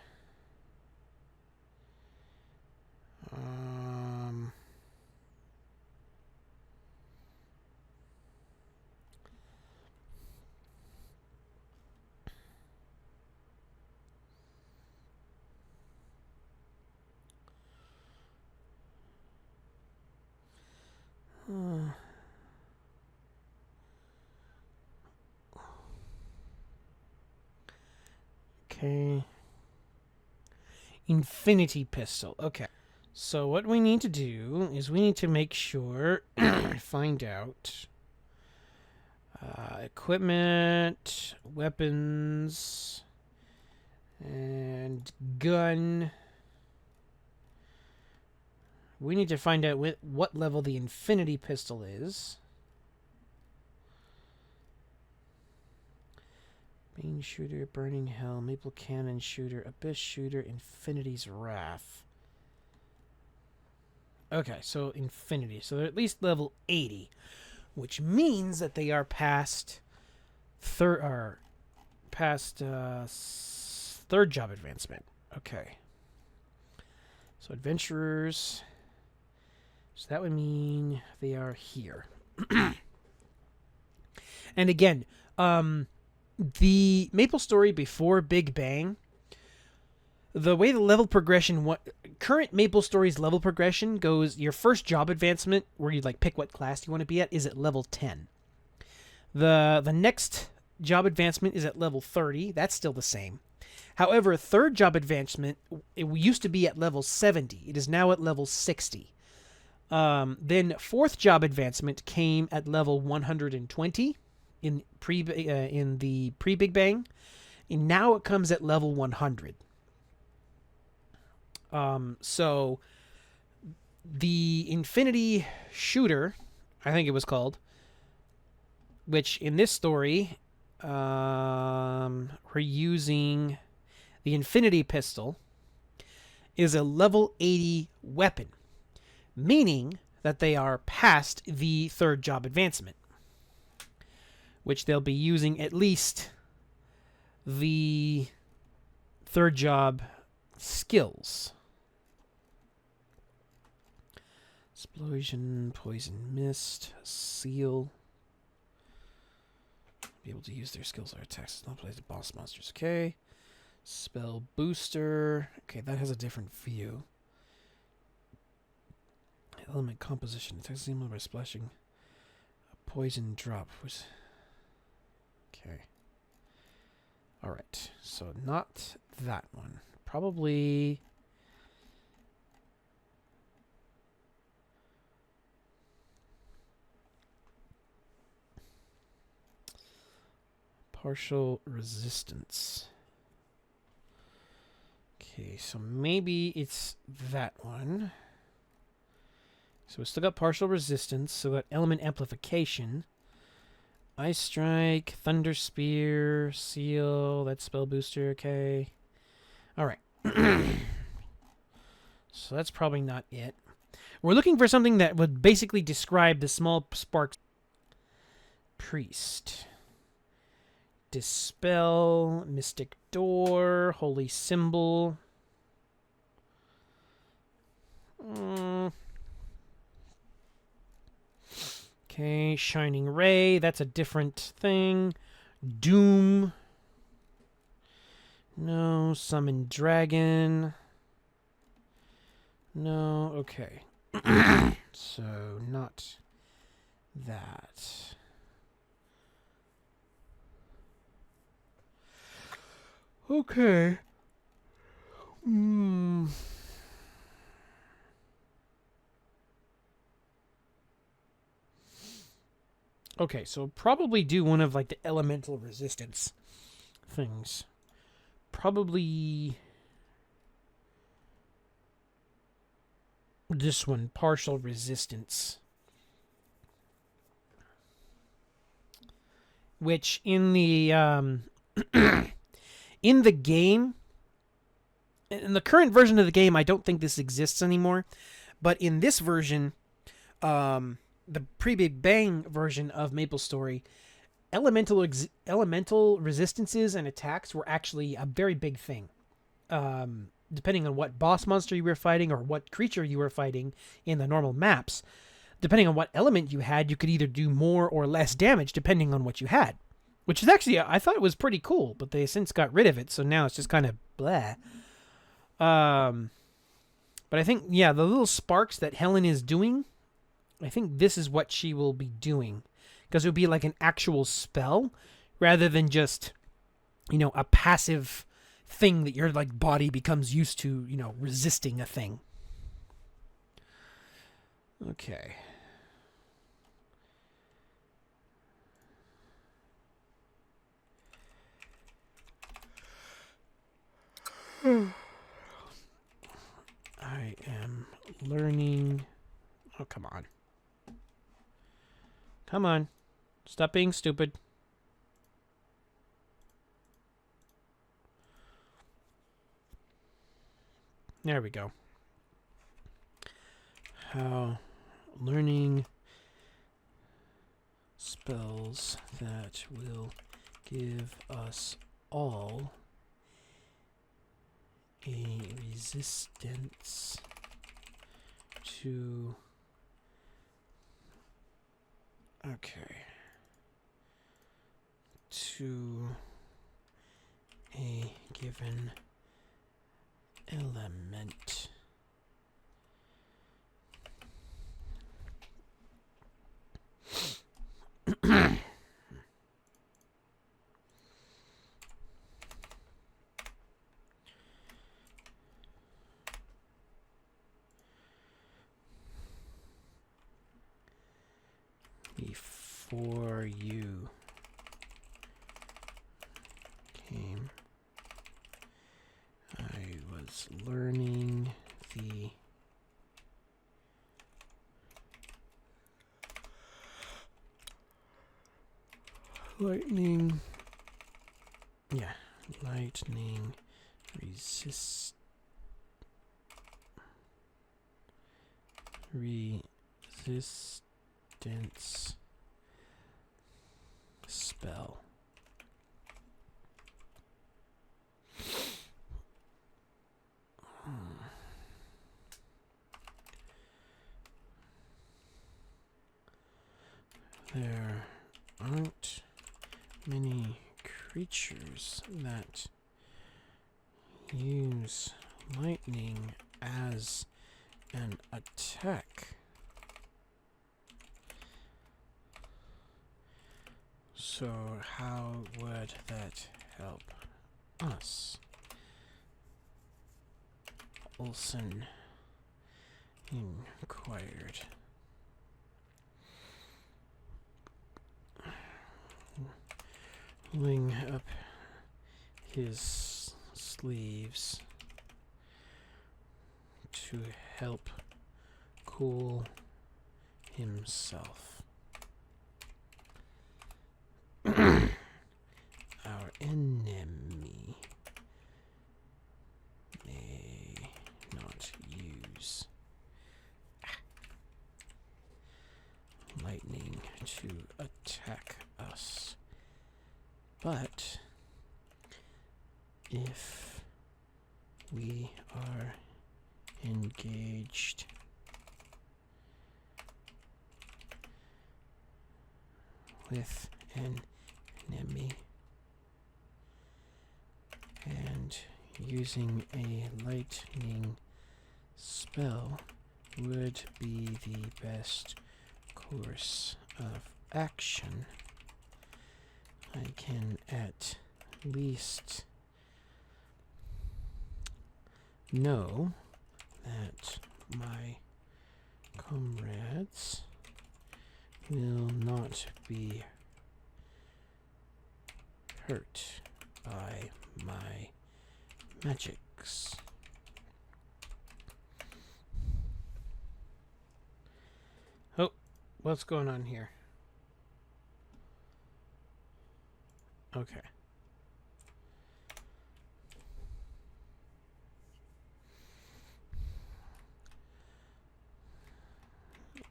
Okay. Infinity pistol. Okay. So what we need to do is we need to make sure find out equipment, weapons, and gun. We need to find out what level the infinity pistol is. Bane shooter, burning hell, maple cannon shooter, abyss shooter, infinity's wrath. Okay, so infinity. So they're at least level 80, which means that they are past third job advancement. Okay. So adventurers. So that would mean they are here. And again, the Maplestory before Big Bang, the way the level progression, current Maplestory's level progression goes, your first job advancement, where you like pick what class you want to be at, is at level 10. The next job advancement is at level 30. That's still the same. However, third job advancement, it used to be at level 70. It is now at level 60. Then fourth job advancement came at level 120 in the pre-Big Bang, and now it comes at level 100. So the Infinity Shooter, I think it was called, which in this story, we're using the Infinity Pistol, is a level 80 weapon, meaning that they are past the third job advancement, which they'll be using at least the third job skills. Explosion, poison mist, seal. Be able to use their skills or attacks. Not play the boss monsters. Okay. Spell booster. Okay, that has a different view. Element composition. Attacks the by splashing a poison drop. Okay. Alright. So not that one. Probably... partial resistance. Okay, so maybe it's that one. So we still got partial resistance. So we got element amplification. Ice strike, thunder spear, seal. That's spell booster. Okay. All right. So that's probably not it. We're looking for something that would basically describe the small sparks. Priest. Dispel, Mystic Door, Holy Symbol. Okay, Shining Ray, that's a different thing. Doom. No, Summon Dragon. No, okay. So, not that. Okay. Okay, so probably do one of like the elemental resistance things. Probably this one, partial resistance. Which in the in the game, in the current version of the game, I don't think this exists anymore. But in this version, the pre-Big Bang version of Maplestory, elemental resistances and attacks were actually a very big thing. Depending on what boss monster you were fighting or what creature you were fighting in the normal maps, depending on what element you had, you could either do more or less damage depending on what you had. Which is actually, I thought it was pretty cool, but they since got rid of it, so now it's just kind of blah. But I think, yeah, the little sparks that Helen is doing I think this is what she will be doing, because it would be like an actual spell rather than just, a passive thing that your like body becomes used to, resisting a thing. Okay. I am learning. Oh, come on. Come on. Stop being stupid. There we go. How learning spells that will give us all a resistance to... Okay. To a given element. Before you came, I was learning the lightning resistance spell. There aren't many creatures that use lightning as an attack. So how would that help us? Olsen inquired. Rolling up his sleeves to help cool himself. Our enemy may not use lightning to attack us, but if we are engaged with an enemy and using a lightning spell would be the best course of action, I can at least know that my comrades will not be hurt by my magics. Oh, what's going on here? Okay.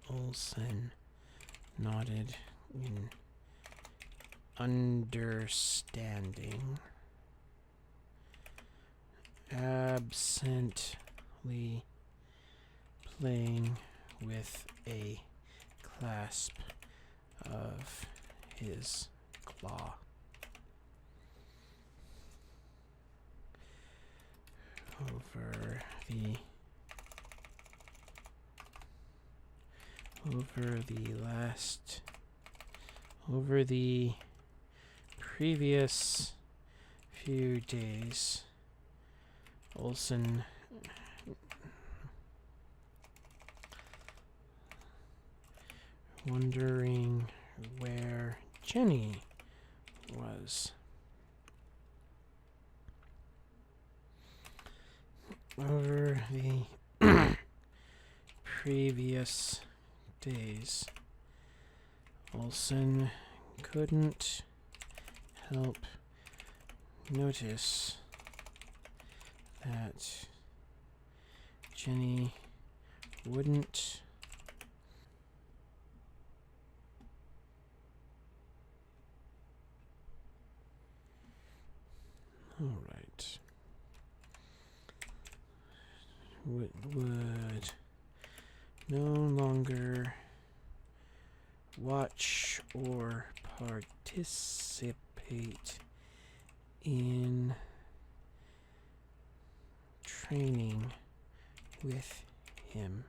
Olsen nodded in understanding, absently playing with a clasp of his claw. over the previous few days, Olsen wondering where Jenny was. Over the previous days, Olsen couldn't help notice that Jenny wouldn't would no longer watch or participate in training with him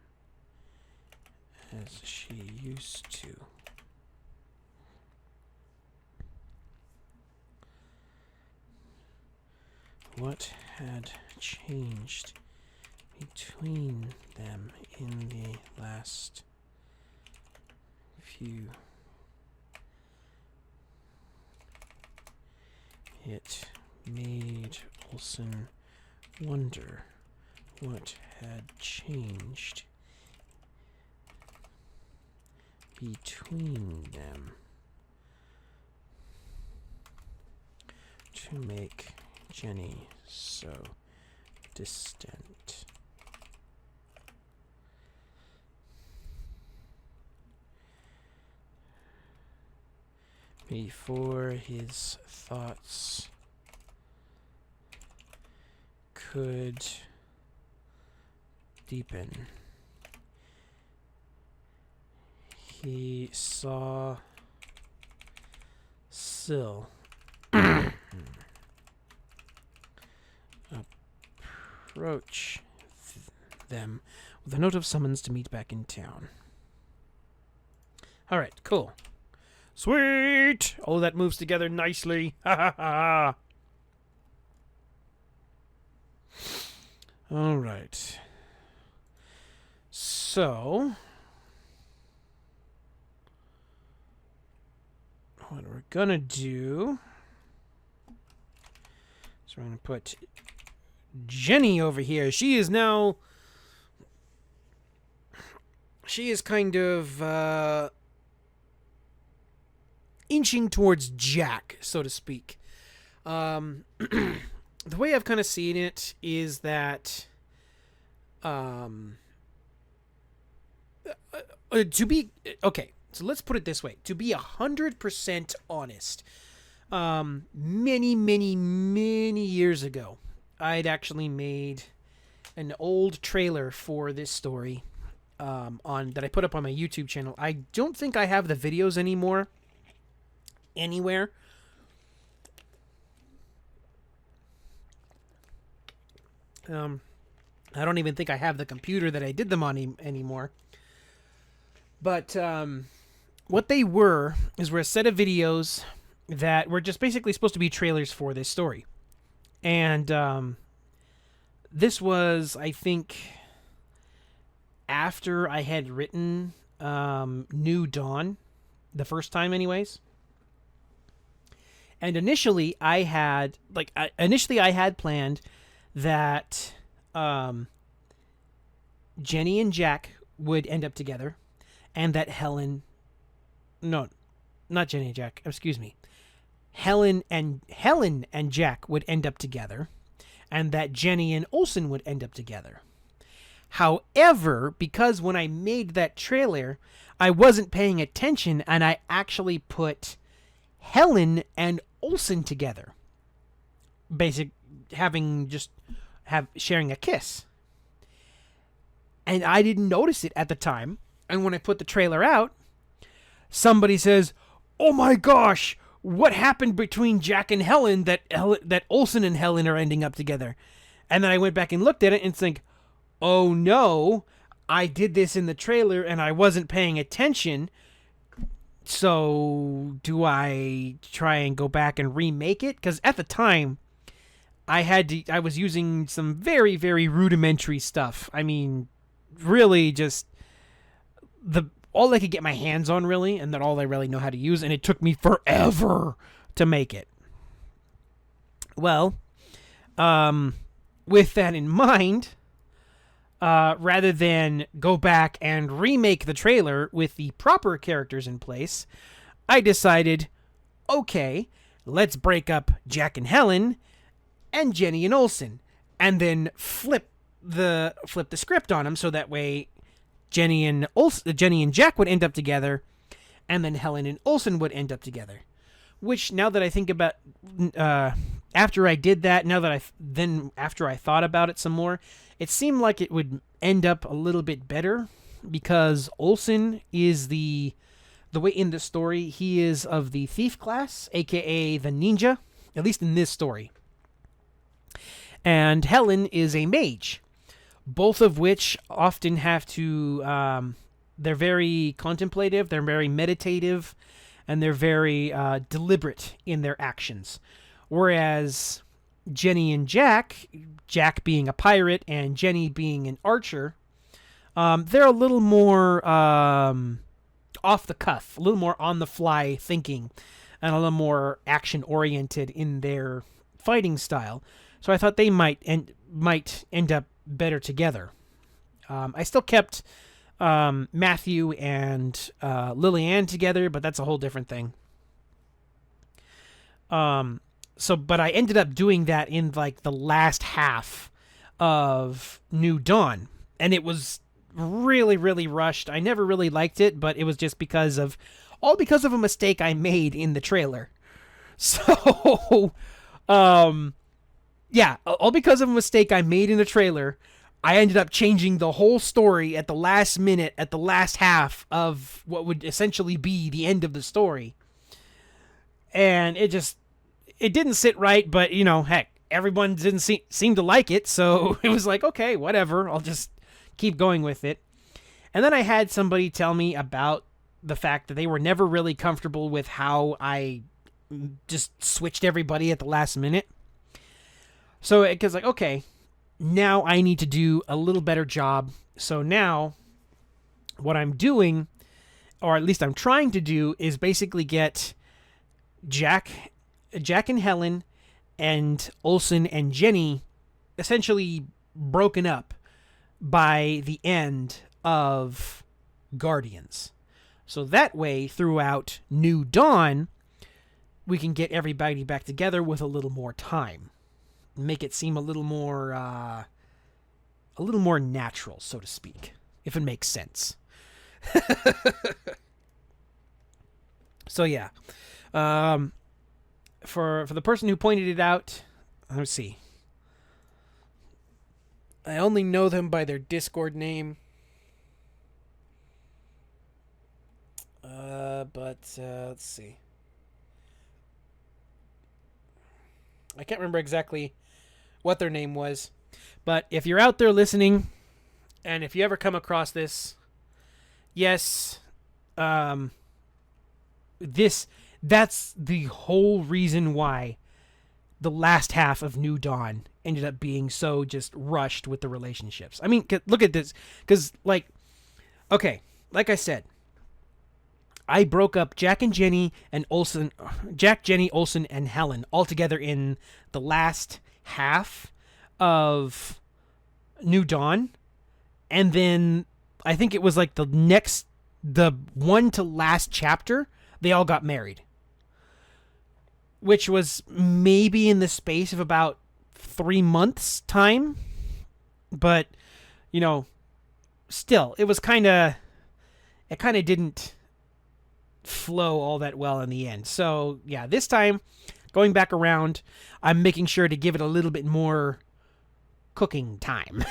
as she used to. What had changed between them in the last few? It made Olsen wonder what had changed between them to make Jenny so distant. Before his thoughts could deepen, he saw Syl approach them with a note of summons to meet back in town. All right, cool. Sweet! Oh, that moves together nicely. Ha ha ha! All right. So, what we're gonna do is we're gonna put Jenny over here. She is kind of inching towards Jack, so to speak. The way I've kind of seen it is that to be okay, so let's put it this way. To be 100% honest, many years ago, I'd actually made an old trailer for this story that I put up on my YouTube channel. I don't think I have the videos anymore anywhere. I don't even think I have the computer that I did them on anymore. But what they were a set of videos that were just basically supposed to be trailers for this story. And this was, I think, after I had written New Dawn, the first time anyways. And initially I had planned that Jenny and Jack would end up together, and that Helen and Jack would end up together, and that Jenny and Olsen would end up together. However, because when I made that trailer, I wasn't paying attention, and I actually put Helen and Olsen together, sharing a kiss. And I didn't notice it at the time. And when I put the trailer out, somebody says, "Oh my gosh, what happened between Jack and Helen that Olsen and Helen are ending up together?" And then I went back and looked at it and think, "Oh no, I did this in the trailer and I wasn't paying attention. So do I try and go back and remake it? Because at the time, I was using some very, very rudimentary stuff. I mean, really just all I could get my hands on, really, and that all I really know how to use, and it took me forever to make it. Well, with that in mind, rather than go back and remake the trailer with the proper characters in place, I decided, okay, let's break up Jack and Helen and Jenny and Olsen, and then flip the script on them, so that way Jenny and Jack would end up together, and then Helen and Olsen would end up together. Which, now that I think about, after I did that, after I thought about it some more, it seemed like it would end up a little bit better, because Olsen is the way in the story, he is of the thief class, aka the ninja, at least in this story. And Helen is a mage, both of which often have to, they're very contemplative, they're very meditative, and they're very deliberate in their actions. Whereas Jenny and Jack being a pirate and Jenny being an archer, they're a little more off the cuff, a little more on the fly thinking, and a little more action oriented in their fighting style. So I thought they might end up better together. I still kept Matthew and Lillian together, but that's a whole different thing. But I ended up doing that in like the last half of New Dawn, and it was really, really rushed. I never really liked it, but it was just because of a mistake I made in the trailer. So, yeah, all because of a mistake I made in the trailer, I ended up changing the whole story at the last minute, at the last half of what would essentially be the end of the story. And it didn't sit right, but, heck, everyone didn't seem to like it, so it was like, okay, whatever, I'll just keep going with it. And then I had somebody tell me about the fact that they were never really comfortable with how I just switched everybody at the last minute. So it was like, okay, now I need to do a little better job. So now what I'm doing, or at least I'm trying to do, is basically get Jack and Helen and Olsen and Jenny essentially broken up by the end of Guardians. So that way, throughout New Dawn, we can get everybody back together with a little more time. Make it seem a little more natural, so to speak, if it makes sense. So yeah, for the person who pointed it out, let's see. I only know them by their Discord name. Let's see. I can't remember exactly what their name was, but if you're out there listening, and if you ever come across this, yes, that's the whole reason why the last half of New Dawn ended up being so just rushed with the relationships. I mean, look at this, because okay, like I said, I broke up Jack, Jenny, Olsen, and Helen all together in the last half of New Dawn. And then I think it was like the one to last chapter, they all got married. Which was maybe in the space of about 3 months' time. But, still, it kind of didn't flow all that well in the end. So yeah, this time going back around, I'm making sure to give it a little bit more cooking time.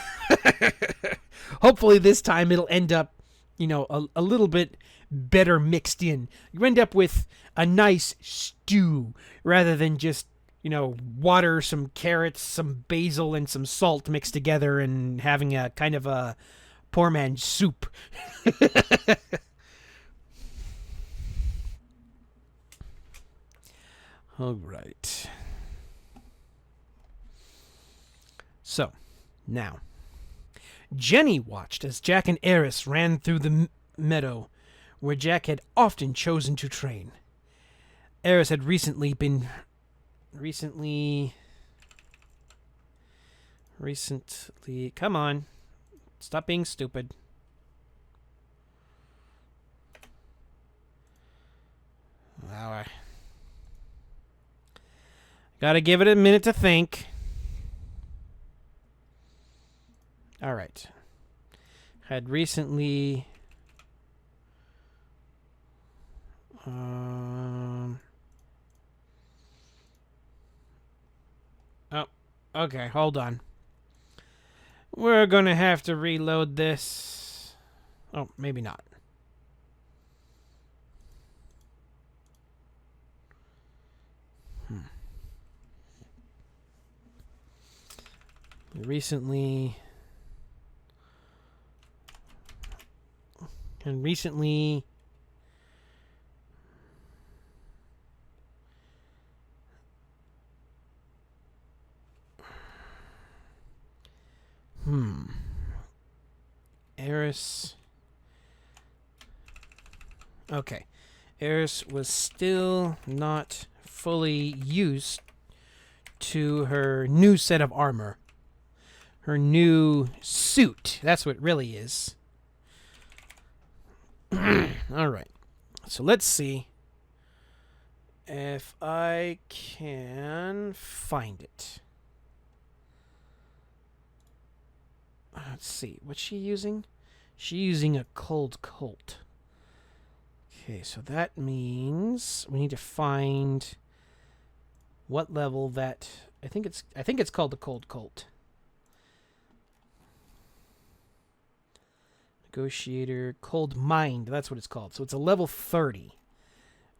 Hopefully this time it'll end up, a little bit better mixed in. You end up with a nice stew rather than just, water, some carrots, some basil, and some salt mixed together and having a kind of a Poor man's soup. All right. So, now, Jenny watched as Jack and Eris ran through the meadow where Jack had often chosen to train. Eris had recently, come on, stop being stupid. Well, I gotta give it a minute to think. All right. Had recently... Oh, okay, hold on. We're gonna have to reload this. Oh, maybe not. Recently... Eris... Okay. Eris was still not fully used to her new set of armor. Her new suit. That's what it really is. All right. So let's see if I can find it. Let's see. What's she using? She's using a cold colt. Okay, so that means we need to find what level that... I think it's called the cold colt. Negotiator, Cold Mind, that's what it's called. So it's a level 30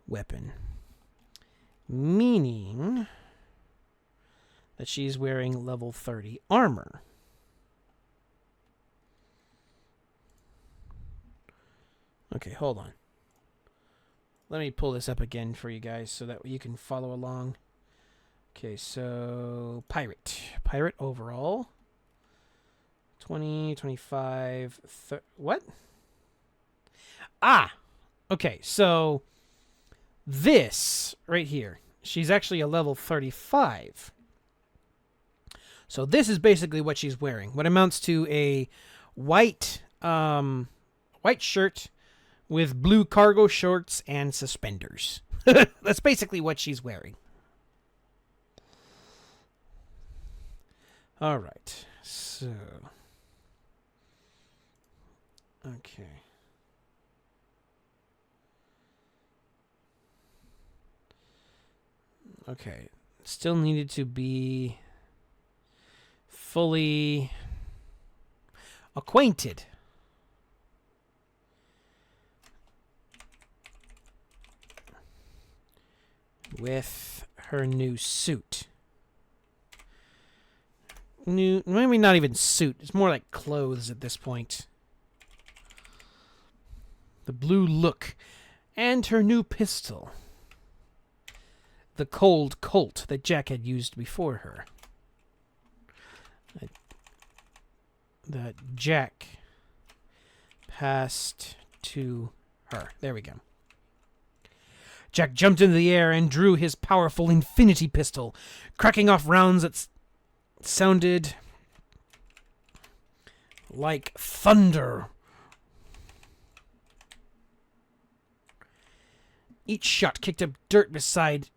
weapon. Meaning that she's wearing level 30 armor. Okay, hold on. Let me pull this up again for you guys so that you can follow along. Okay, so Pirate. Pirate overall. 20, 25, what? Ah! Okay, so this right here, she's actually a level 35. So this is basically what she's wearing. What amounts to a white shirt with blue cargo shorts and suspenders. That's basically what she's wearing. All right, so... Okay. Okay. Still needed to be fully acquainted with her new suit. Maybe not even suit. It's more like clothes at this point. The blue look, and her new pistol. The cold colt that Jack had used before her. That Jack passed to her. There we go. Jack jumped into the air and drew his powerful infinity pistol, cracking off rounds that sounded like thunder. Each shot kicked up dirt beside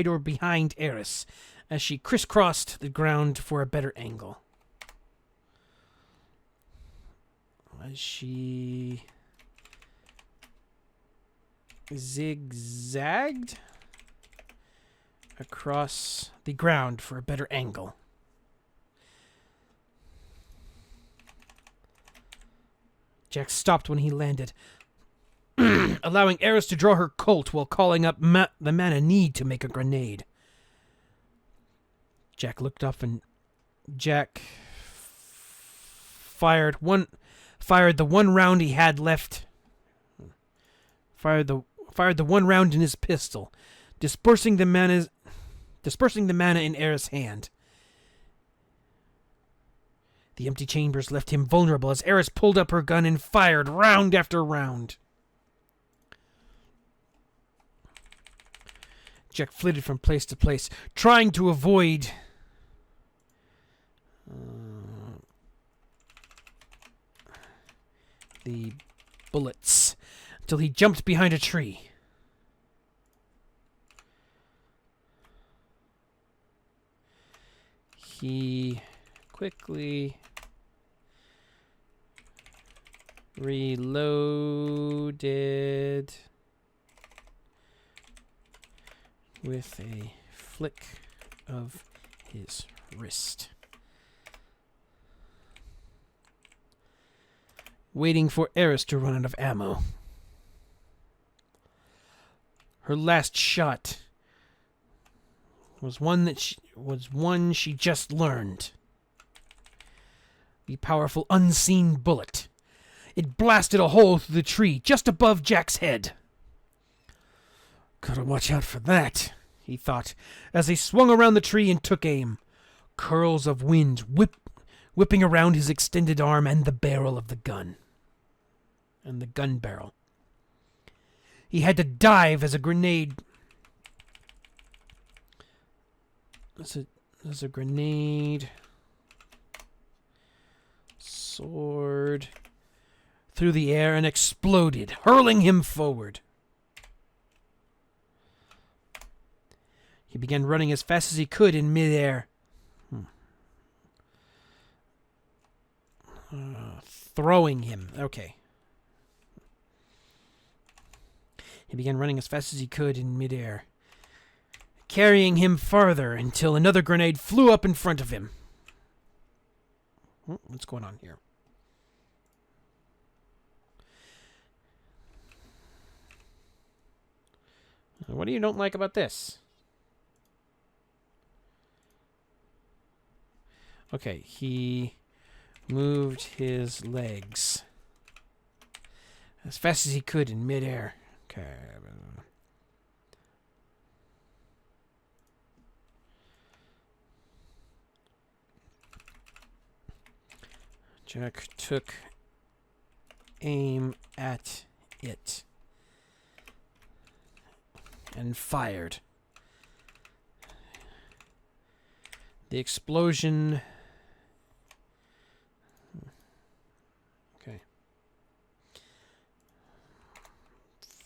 or behind Eris as she crisscrossed the ground for a better angle. As she zigzagged across the ground for a better angle. Jack stopped when he landed, allowing Eris to draw her Colt while calling up the man in need to make a grenade. Jack looked up and Jack fired fired the one round he had left. Fired the one round in his pistol, dispersing the mana in Eris' hand. The empty chambers left him vulnerable as Eris pulled up her gun and fired round after round. Jack flitted from place to place, trying to avoid the bullets, until he jumped behind a tree. He quickly reloaded with a flick of his wrist, waiting for Eris to run out of ammo. Her last shot was one she just learned. The powerful unseen bullet. It blasted a hole through the tree just above Jack's head. Gotta watch out for that, he thought, as he swung around the tree and took aim. Curls of wind whipping around his extended arm and the barrel of the gun. And the gun barrel. He had to dive as a grenade... As a grenade soared through the air and exploded, hurling him forward. He began running as fast as he could in midair. Throwing him. Okay. He began running as fast as he could in midair, carrying him farther until another grenade flew up in front of him. What's going on here? What do you don't like about this? Okay, he moved his legs as fast as he could in midair. Okay. Jack took aim at it and fired. The explosion... Okay.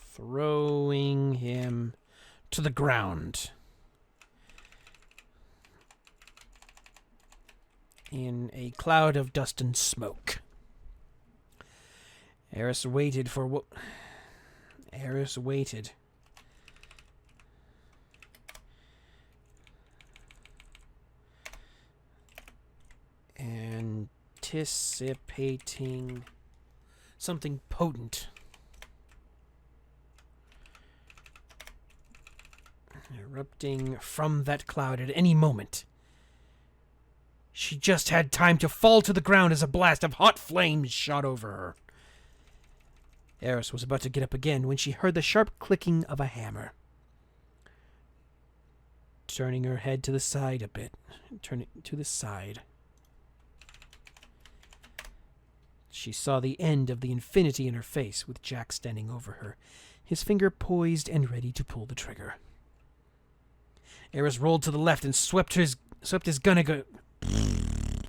Throwing him to the ground. In a cloud of dust and smoke. Eris waited for what... Eris waited. Anticipating something potent. Erupting from that cloud at any moment. She just had time to fall to the ground as a blast of hot flames shot over her. Eris was about to get up again when she heard the sharp clicking of a hammer. Turning her head to the side a bit. Turning to the side. She saw the end of the infinity in her face, with Jack standing over her, his finger poised and ready to pull the trigger. Eris rolled to the left and swept his gun ago.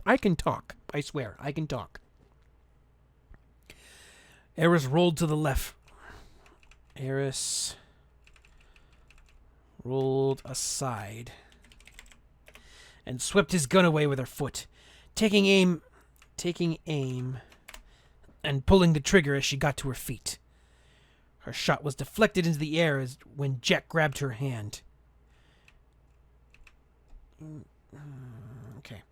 I can talk. I swear, I can talk. Eris rolled to the left. Eris rolled aside and swept his gun away with her foot, taking aim, and pulling the trigger as she got to her feet. Her shot was deflected into the air when Jack grabbed her hand. Okay.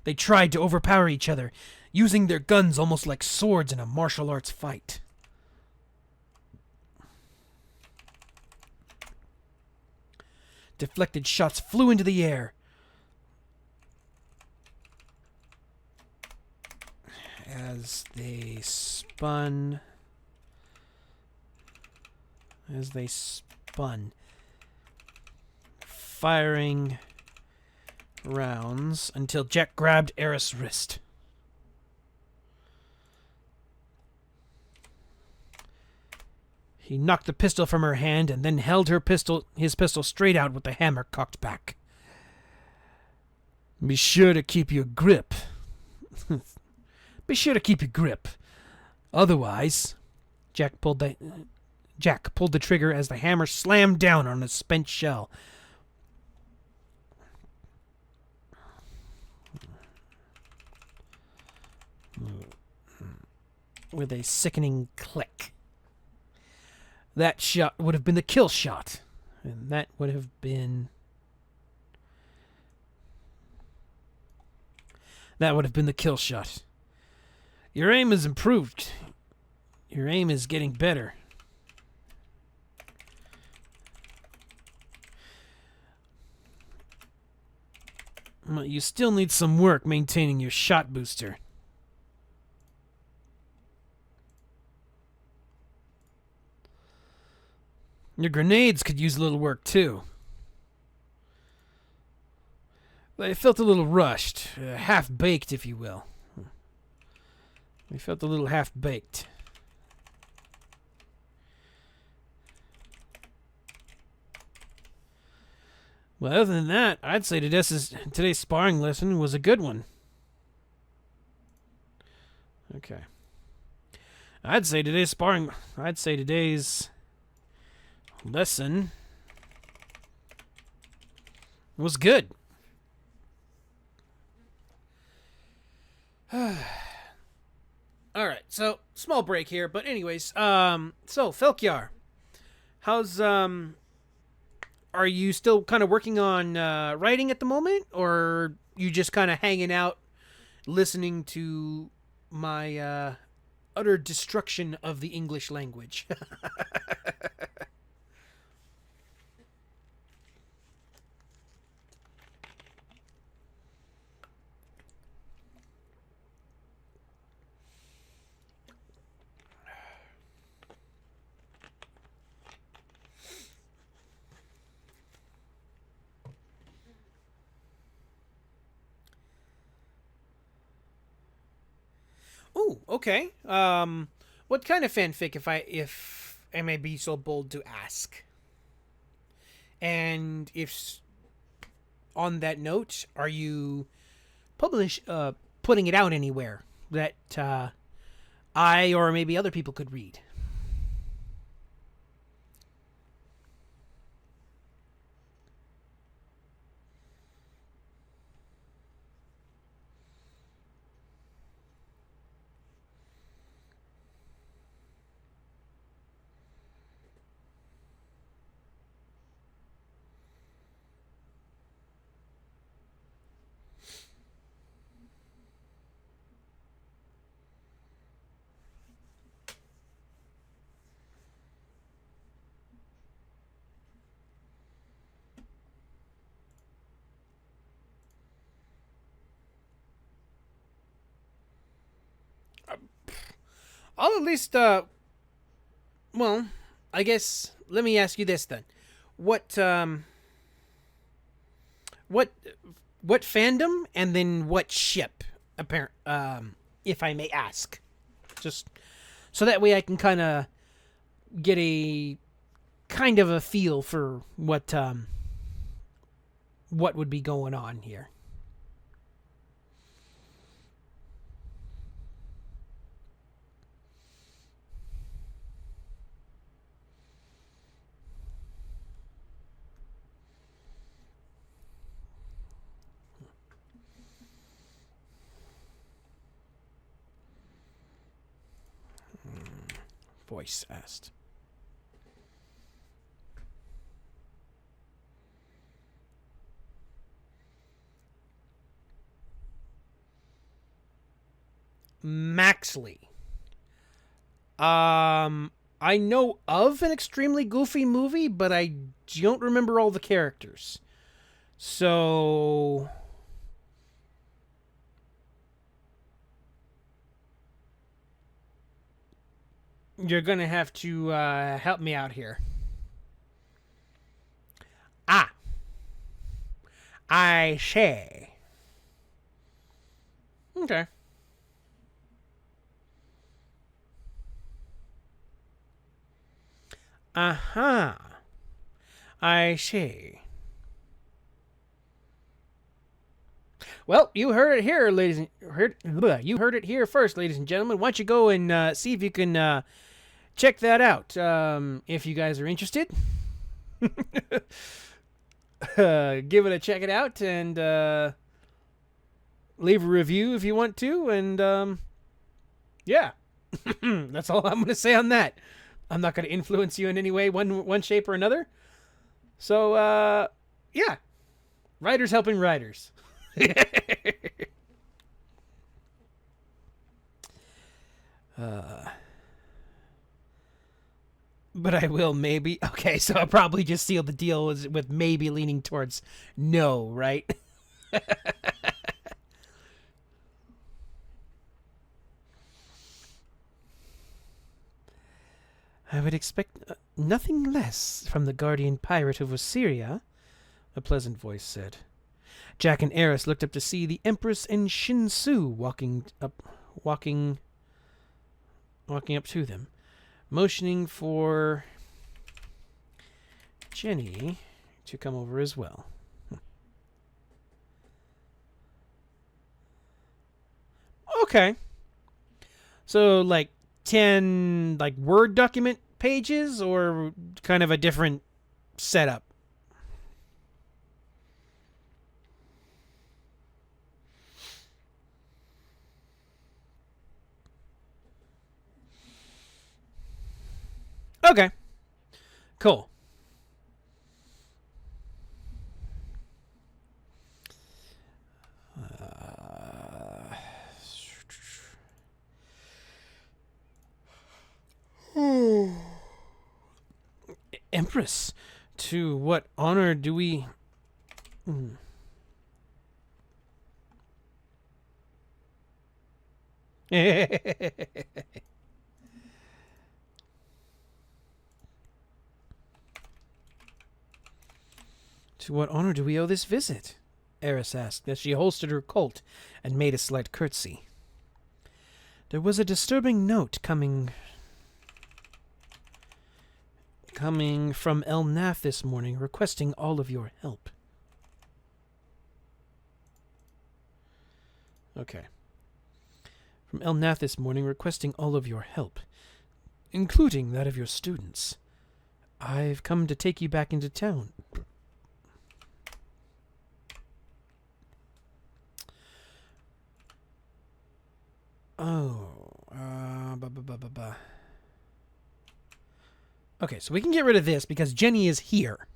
They tried to overpower each other, using their guns almost like swords in a martial arts fight. Deflected shots flew into the air. as they spun, firing rounds until Jack grabbed Eris' wrist. He knocked the pistol from her hand and then held his pistol straight out with the hammer cocked back. Be sure to keep your grip. Be sure to keep your grip. Otherwise, Jack pulled the trigger as the hammer slammed down on a spent shell. With a sickening click. That shot would have been the kill shot. And that would have been... the kill shot. Your aim is improved. Your aim is getting better. But you still need some work maintaining your shot booster. Your grenades could use a little work, too. They felt a little rushed. Half-baked, if you will. They felt a little half-baked. Well, other than that, I'd say today's sparring lesson was a good one. Okay. I'd say today's lesson was good. All right, so small break here, but anyways, so Felkyar, how's are you still kind of working on writing at the moment, or you just kind of hanging out, listening to my utter destruction of the English language? Ooh, okay. What kind of fanfic, if I may be so bold to ask? And if, on that note, are you putting it out anywhere that I or maybe other people could read? I'll at least, well, I guess, let me ask you this then. What fandom and then what ship, if I may ask? Just so that way I can kind of get a kind of a feel for what would be going on here. Voice asked. Maxley. I know of an extremely goofy movie, but I don't remember all the characters. So You're going to have to help me out here. Ah. I say. Okay. Uh-huh. I see. Well, you heard it here, you heard it here first, ladies and gentlemen. Why don't you go and see if you can check that out, if you guys are interested. Give it a check it out and leave a review if you want to. And yeah, that's all I'm going to say on that. I'm not going to influence you in any way, one shape or another. So yeah, writers helping writers. But I will maybe. Okay, so I'll probably just seal the deal with maybe leaning towards no, right? I would expect nothing less from the guardian pirate of Ossyria, a pleasant voice said. Jack and Eris looked up to see the Empress and Shinsu walking up to them, motioning for Jenny to come over as well. Okay. So, like, 10, like, Word document pages, or kind of a different setup? Okay. Cool. Empress, to what honor do we... To what honor do we owe this visit? Eris asked as she holstered her Colt and made a slight curtsy. There was a disturbing note coming from El Nath this morning requesting all of your help. Okay. From El Nath this morning requesting all of your help, including that of your students. I've come to take you back into town. Okay, so we can get rid of this because Jenny is here.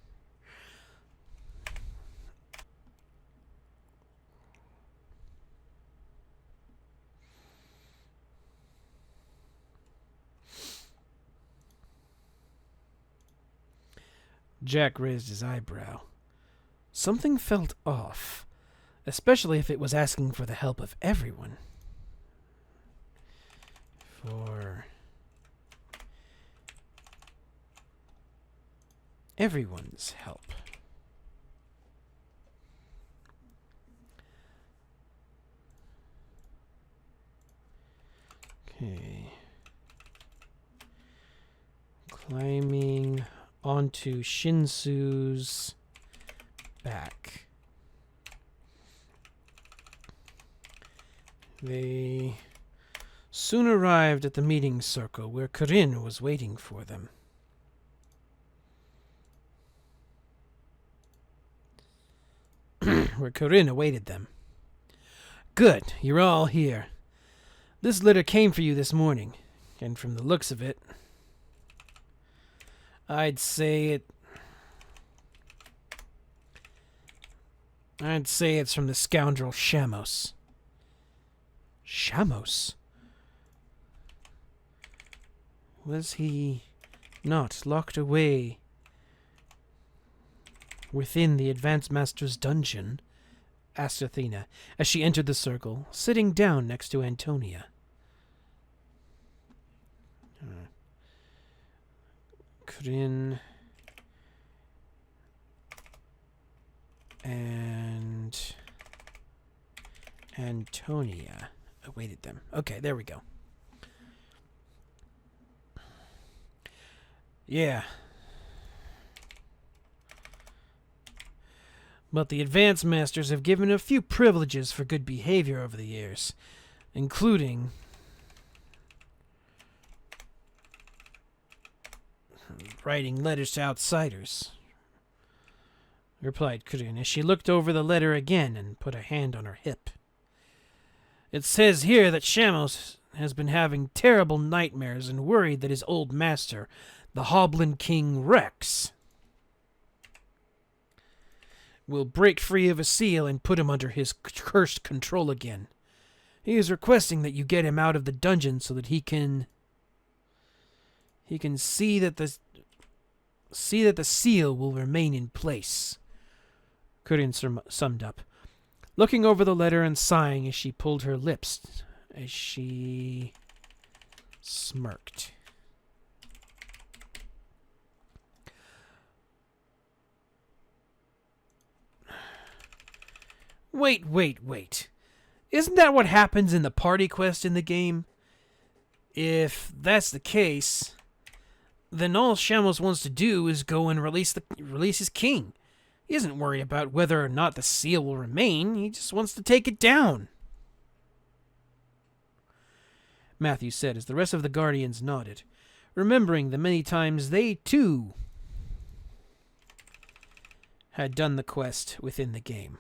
Jack raised his eyebrow. Something felt off, especially if it was asking for the help of everyone. For everyone's help. Okay. Climbing onto Shinsu's back. They soon arrived at the meeting circle where Corinne was waiting for them. Where Corinne awaited them. Good, you're all here. This letter came for you this morning, and from the looks of it, I'd say it's from the scoundrel Shamos. Shamos? Was he not locked away within the Advanced Master's dungeon? Asked Athena as she entered the circle, sitting down next to Antonia. Corinne and Antonia awaited them. Okay, there we go. Yeah. But the advanced masters have given a few privileges for good behavior over the years, including writing letters to outsiders, replied Corinne as she looked over the letter again and put a hand on her hip. It says here that Shamos has been having terrible nightmares and worried that his old master, the Hoblin King Rex, will break free of a seal and put him under his cursed control again. He is requesting that you get him out of the dungeon so that he can see that the seal will remain in place. Corinne summed up, looking over the letter and sighing as she pulled her lips as she smirked. Wait. Isn't that what happens in the party quest in the game? If that's the case, then all Shamos wants to do is go and release his king. He isn't worried about whether or not the seal will remain. He just wants to take it down. Matthew said as the rest of the Guardians nodded, remembering the many times they, too, had done the quest within the game.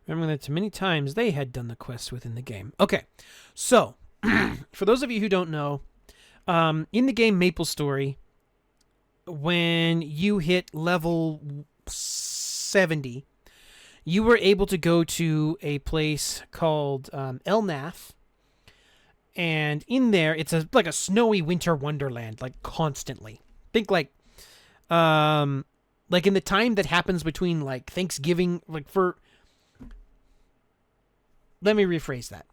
Remembering that many times they had done the quest within the game. Okay, so, for those of you who don't know, in the game Maplestory, when you hit level 70, you were able to go to a place called Elnath, and in there, it's like a snowy winter wonderland, like constantly. Think like in the time that happens between like Thanksgiving, like for... Let me rephrase that.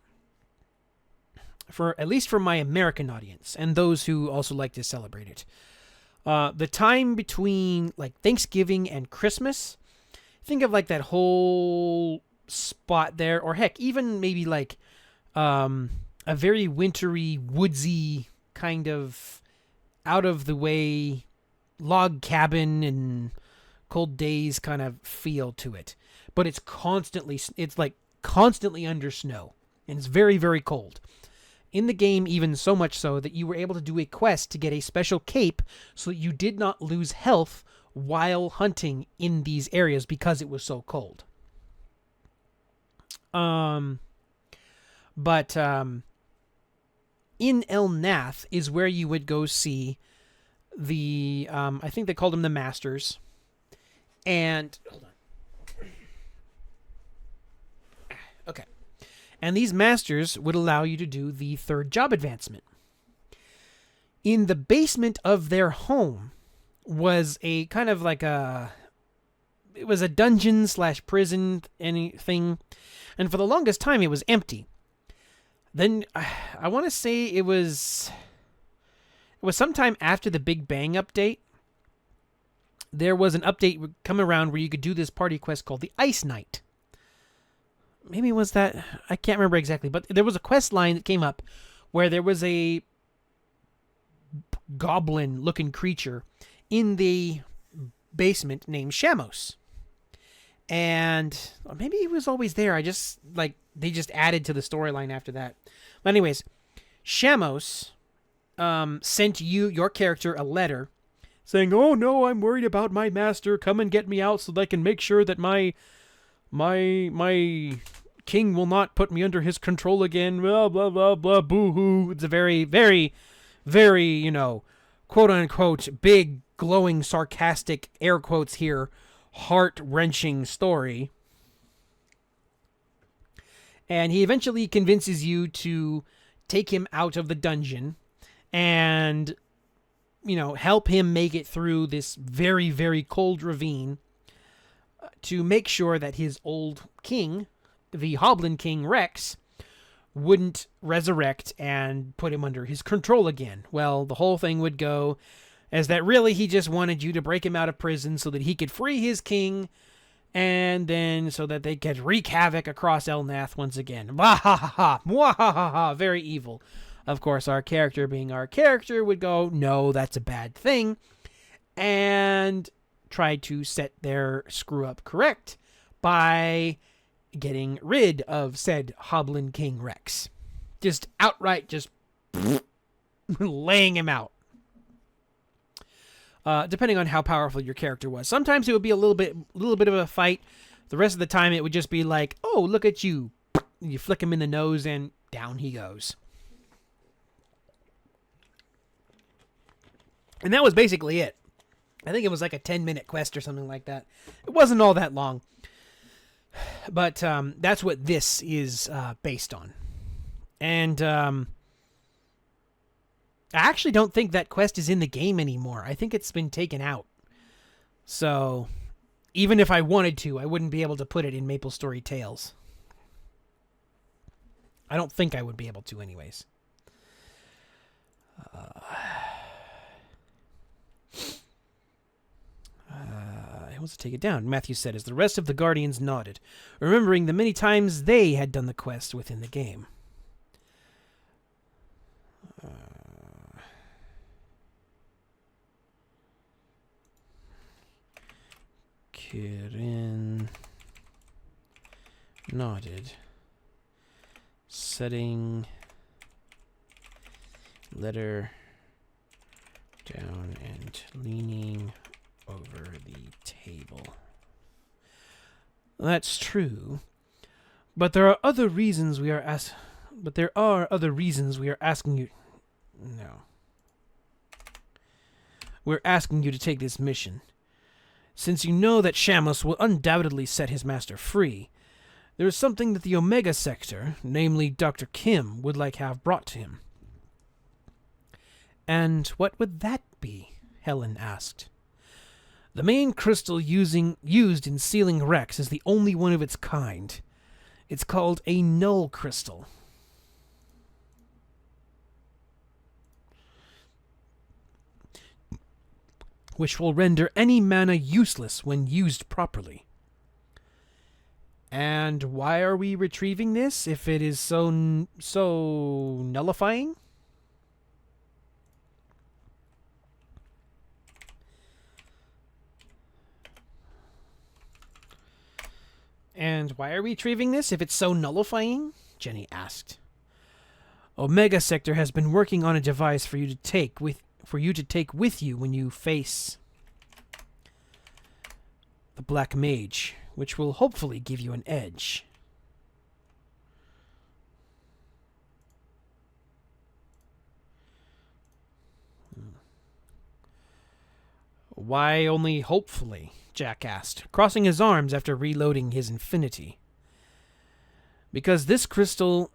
At least for my American audience and those who also like to celebrate it. The time between like Thanksgiving and Christmas, think of like that whole spot there, or heck, even maybe like a very wintry, woodsy kind of out of the way log cabin and cold days kind of feel to it. But it's constantly under snow, and it's very, very cold. In the game, even so much so that you were able to do a quest to get a special cape so that you did not lose health while hunting in these areas because it was so cold. In Elnath is where you would go see the, I think they called them the Masters. And, hold on. Okay. And these masters would allow you to do the third job advancement. In the basement of their home was a kind of like it was a dungeon / prison anything. And for the longest time, it was empty. Then I want to say it was sometime after the Big Bang update. There was an update coming around where you could do this party quest called the Ice Knight. Maybe it was that, I can't remember exactly, but there was a quest line that came up where there was a goblin-looking creature in the basement named Shamos. And maybe he was always there. They just added to the storyline after that. But anyways, Shamos sent your character, a letter saying, "Oh no, I'm worried about my master. Come and get me out so that I can make sure that my king will not put me under his control again, blah, blah, blah, blah, boo-hoo." It's a very, very, very, quote-unquote, big, glowing, sarcastic, air quotes here, heart-wrenching story. And he eventually convinces you to take him out of the dungeon and, help him make it through this very, very cold ravine to make sure that his old king the Hoblin King Rex wouldn't resurrect and put him under his control again. Well, the whole thing would go as that really he just wanted you to break him out of prison so that he could free his king, and then so that they could wreak havoc across Elnath once again. Mwahaha! Mwahaha! Very evil. Of course, our character, being our character, would go, no, that's a bad thing, and try to set their screw-up correct by getting rid of said Hoblin King Rex. Just outright just laying him out. Depending on how powerful your character was. Sometimes it would be a little bit of a fight. The rest of the time it would just be like, oh, look at you. You flick him in the nose and down he goes. And that was basically it. I think it was like a 10-minute quest or something like that. It wasn't all that long. But that's what this is based on. And I actually don't think that quest is in the game anymore. I think it's been taken out. So even if I wanted to, I wouldn't be able to put it in Maplestory Tales. I don't think I would be able to anyways. He wants to take it down. Matthew said as the rest of the Guardians nodded, remembering the many times they had done the quest within the game. Kirin nodded, setting letter down and leaning over the table. That's true, but there are other reasons we are asking you. No, we're asking you to take this mission. Since you know that Shamus will undoubtedly set his master free, there is something that the Omega Sector, namely Dr. Kim, would like have brought to him. And what would that be? Helen asked. The main crystal used in sealing Rex is the only one of its kind. It's called a null crystal. Which will render any mana useless when used properly. And why are we retrieving this if it is so nullifying? And why are we retrieving this if it's so nullifying? Jenny asked. Omega Sector has been working on a device for you to take with you when you face the Black Mage, which will hopefully give you an edge. Why only hopefully? Jack asked, crossing his arms after reloading his infinity. Because this crystal...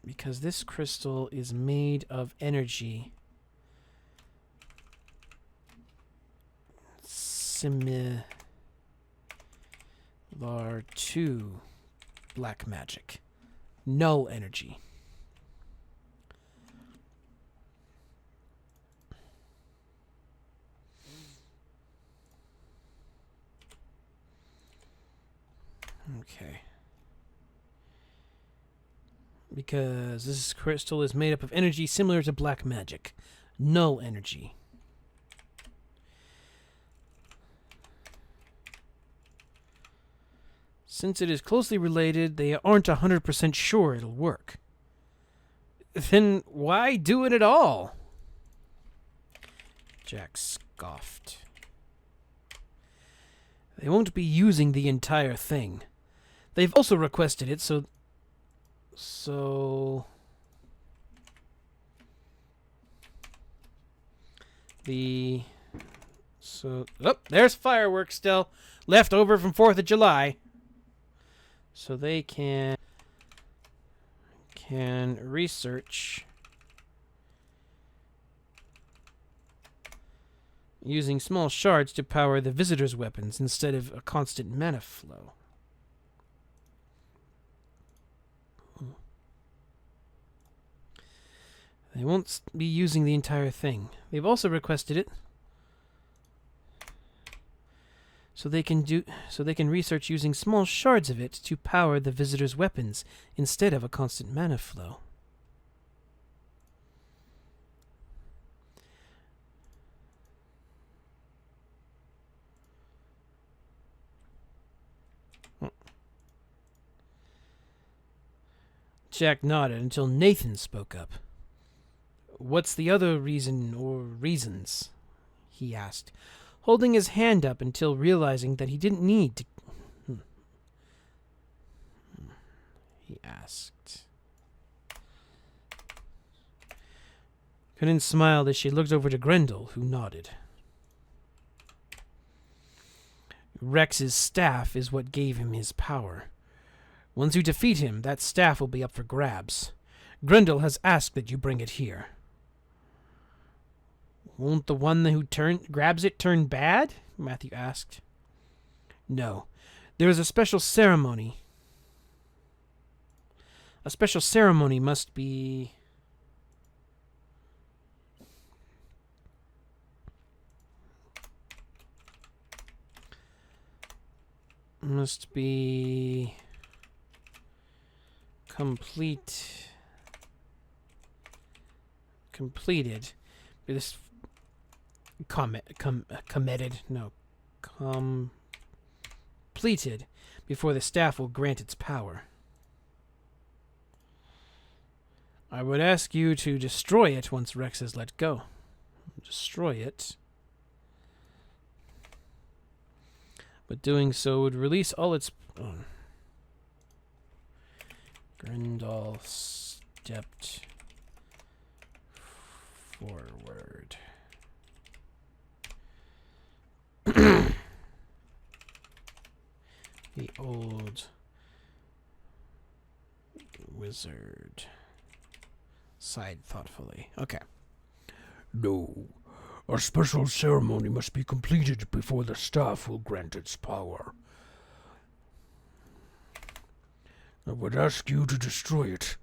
because this crystal is made of energy similar to black magic. Null energy. Okay. Because this crystal is made up of energy similar to black magic. Null energy. Since it is closely related, they aren't 100% sure it'll work. Then why do it at all? Jack scoffed. They won't be using the entire thing. They've also requested it, so there's fireworks still left over from 4th of July. So they can research using small shards to power the visitors' weapons instead of a constant mana flow. They won't be using the entire thing. They've also requested it so they can research using small shards of it to power the visitors' weapons instead of a constant mana flow. Jack nodded until Nathan spoke up. "What's the other reason or reasons?" he asked, holding his hand up until realizing that he didn't need to. He asked. Corinne smiled as she looked over to Grendel, who nodded. Rex's staff is what gave him his power. Once you defeat him, that staff will be up for grabs. Grendel has asked that you bring it here. Won't the one who grabs it turn bad? Matthew asked. No. There is a special ceremony. A special ceremony must be... completed. This completed before the staff will grant its power. I would ask you to destroy it once Rex is let go. Destroy it. But doing so would release all its... Grendel stepped forward. The old wizard sighed thoughtfully. Okay. No. A special ceremony must be completed before the staff will grant its power. I would ask you to destroy it,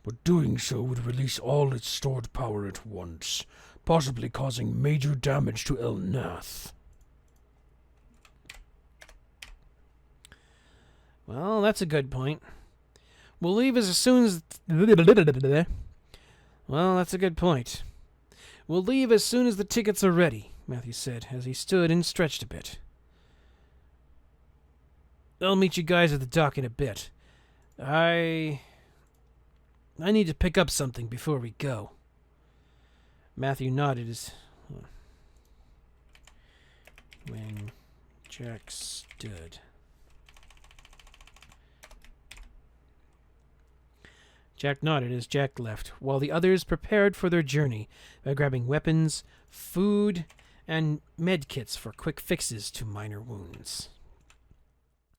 but doing so would release all its stored power at once, possibly causing major damage to El Nath. Well, that's a good point. We'll leave as soon as... Well, that's a good point. We'll leave as soon as the tickets are ready, Matthew said, as he stood and stretched a bit. I'll meet you guys at the dock in a bit. I need to pick up something before we go. Matthew nodded as... When Jack stood... Jack nodded as Jack left, while the others prepared for their journey by grabbing weapons, food, and med kits for quick fixes to minor wounds.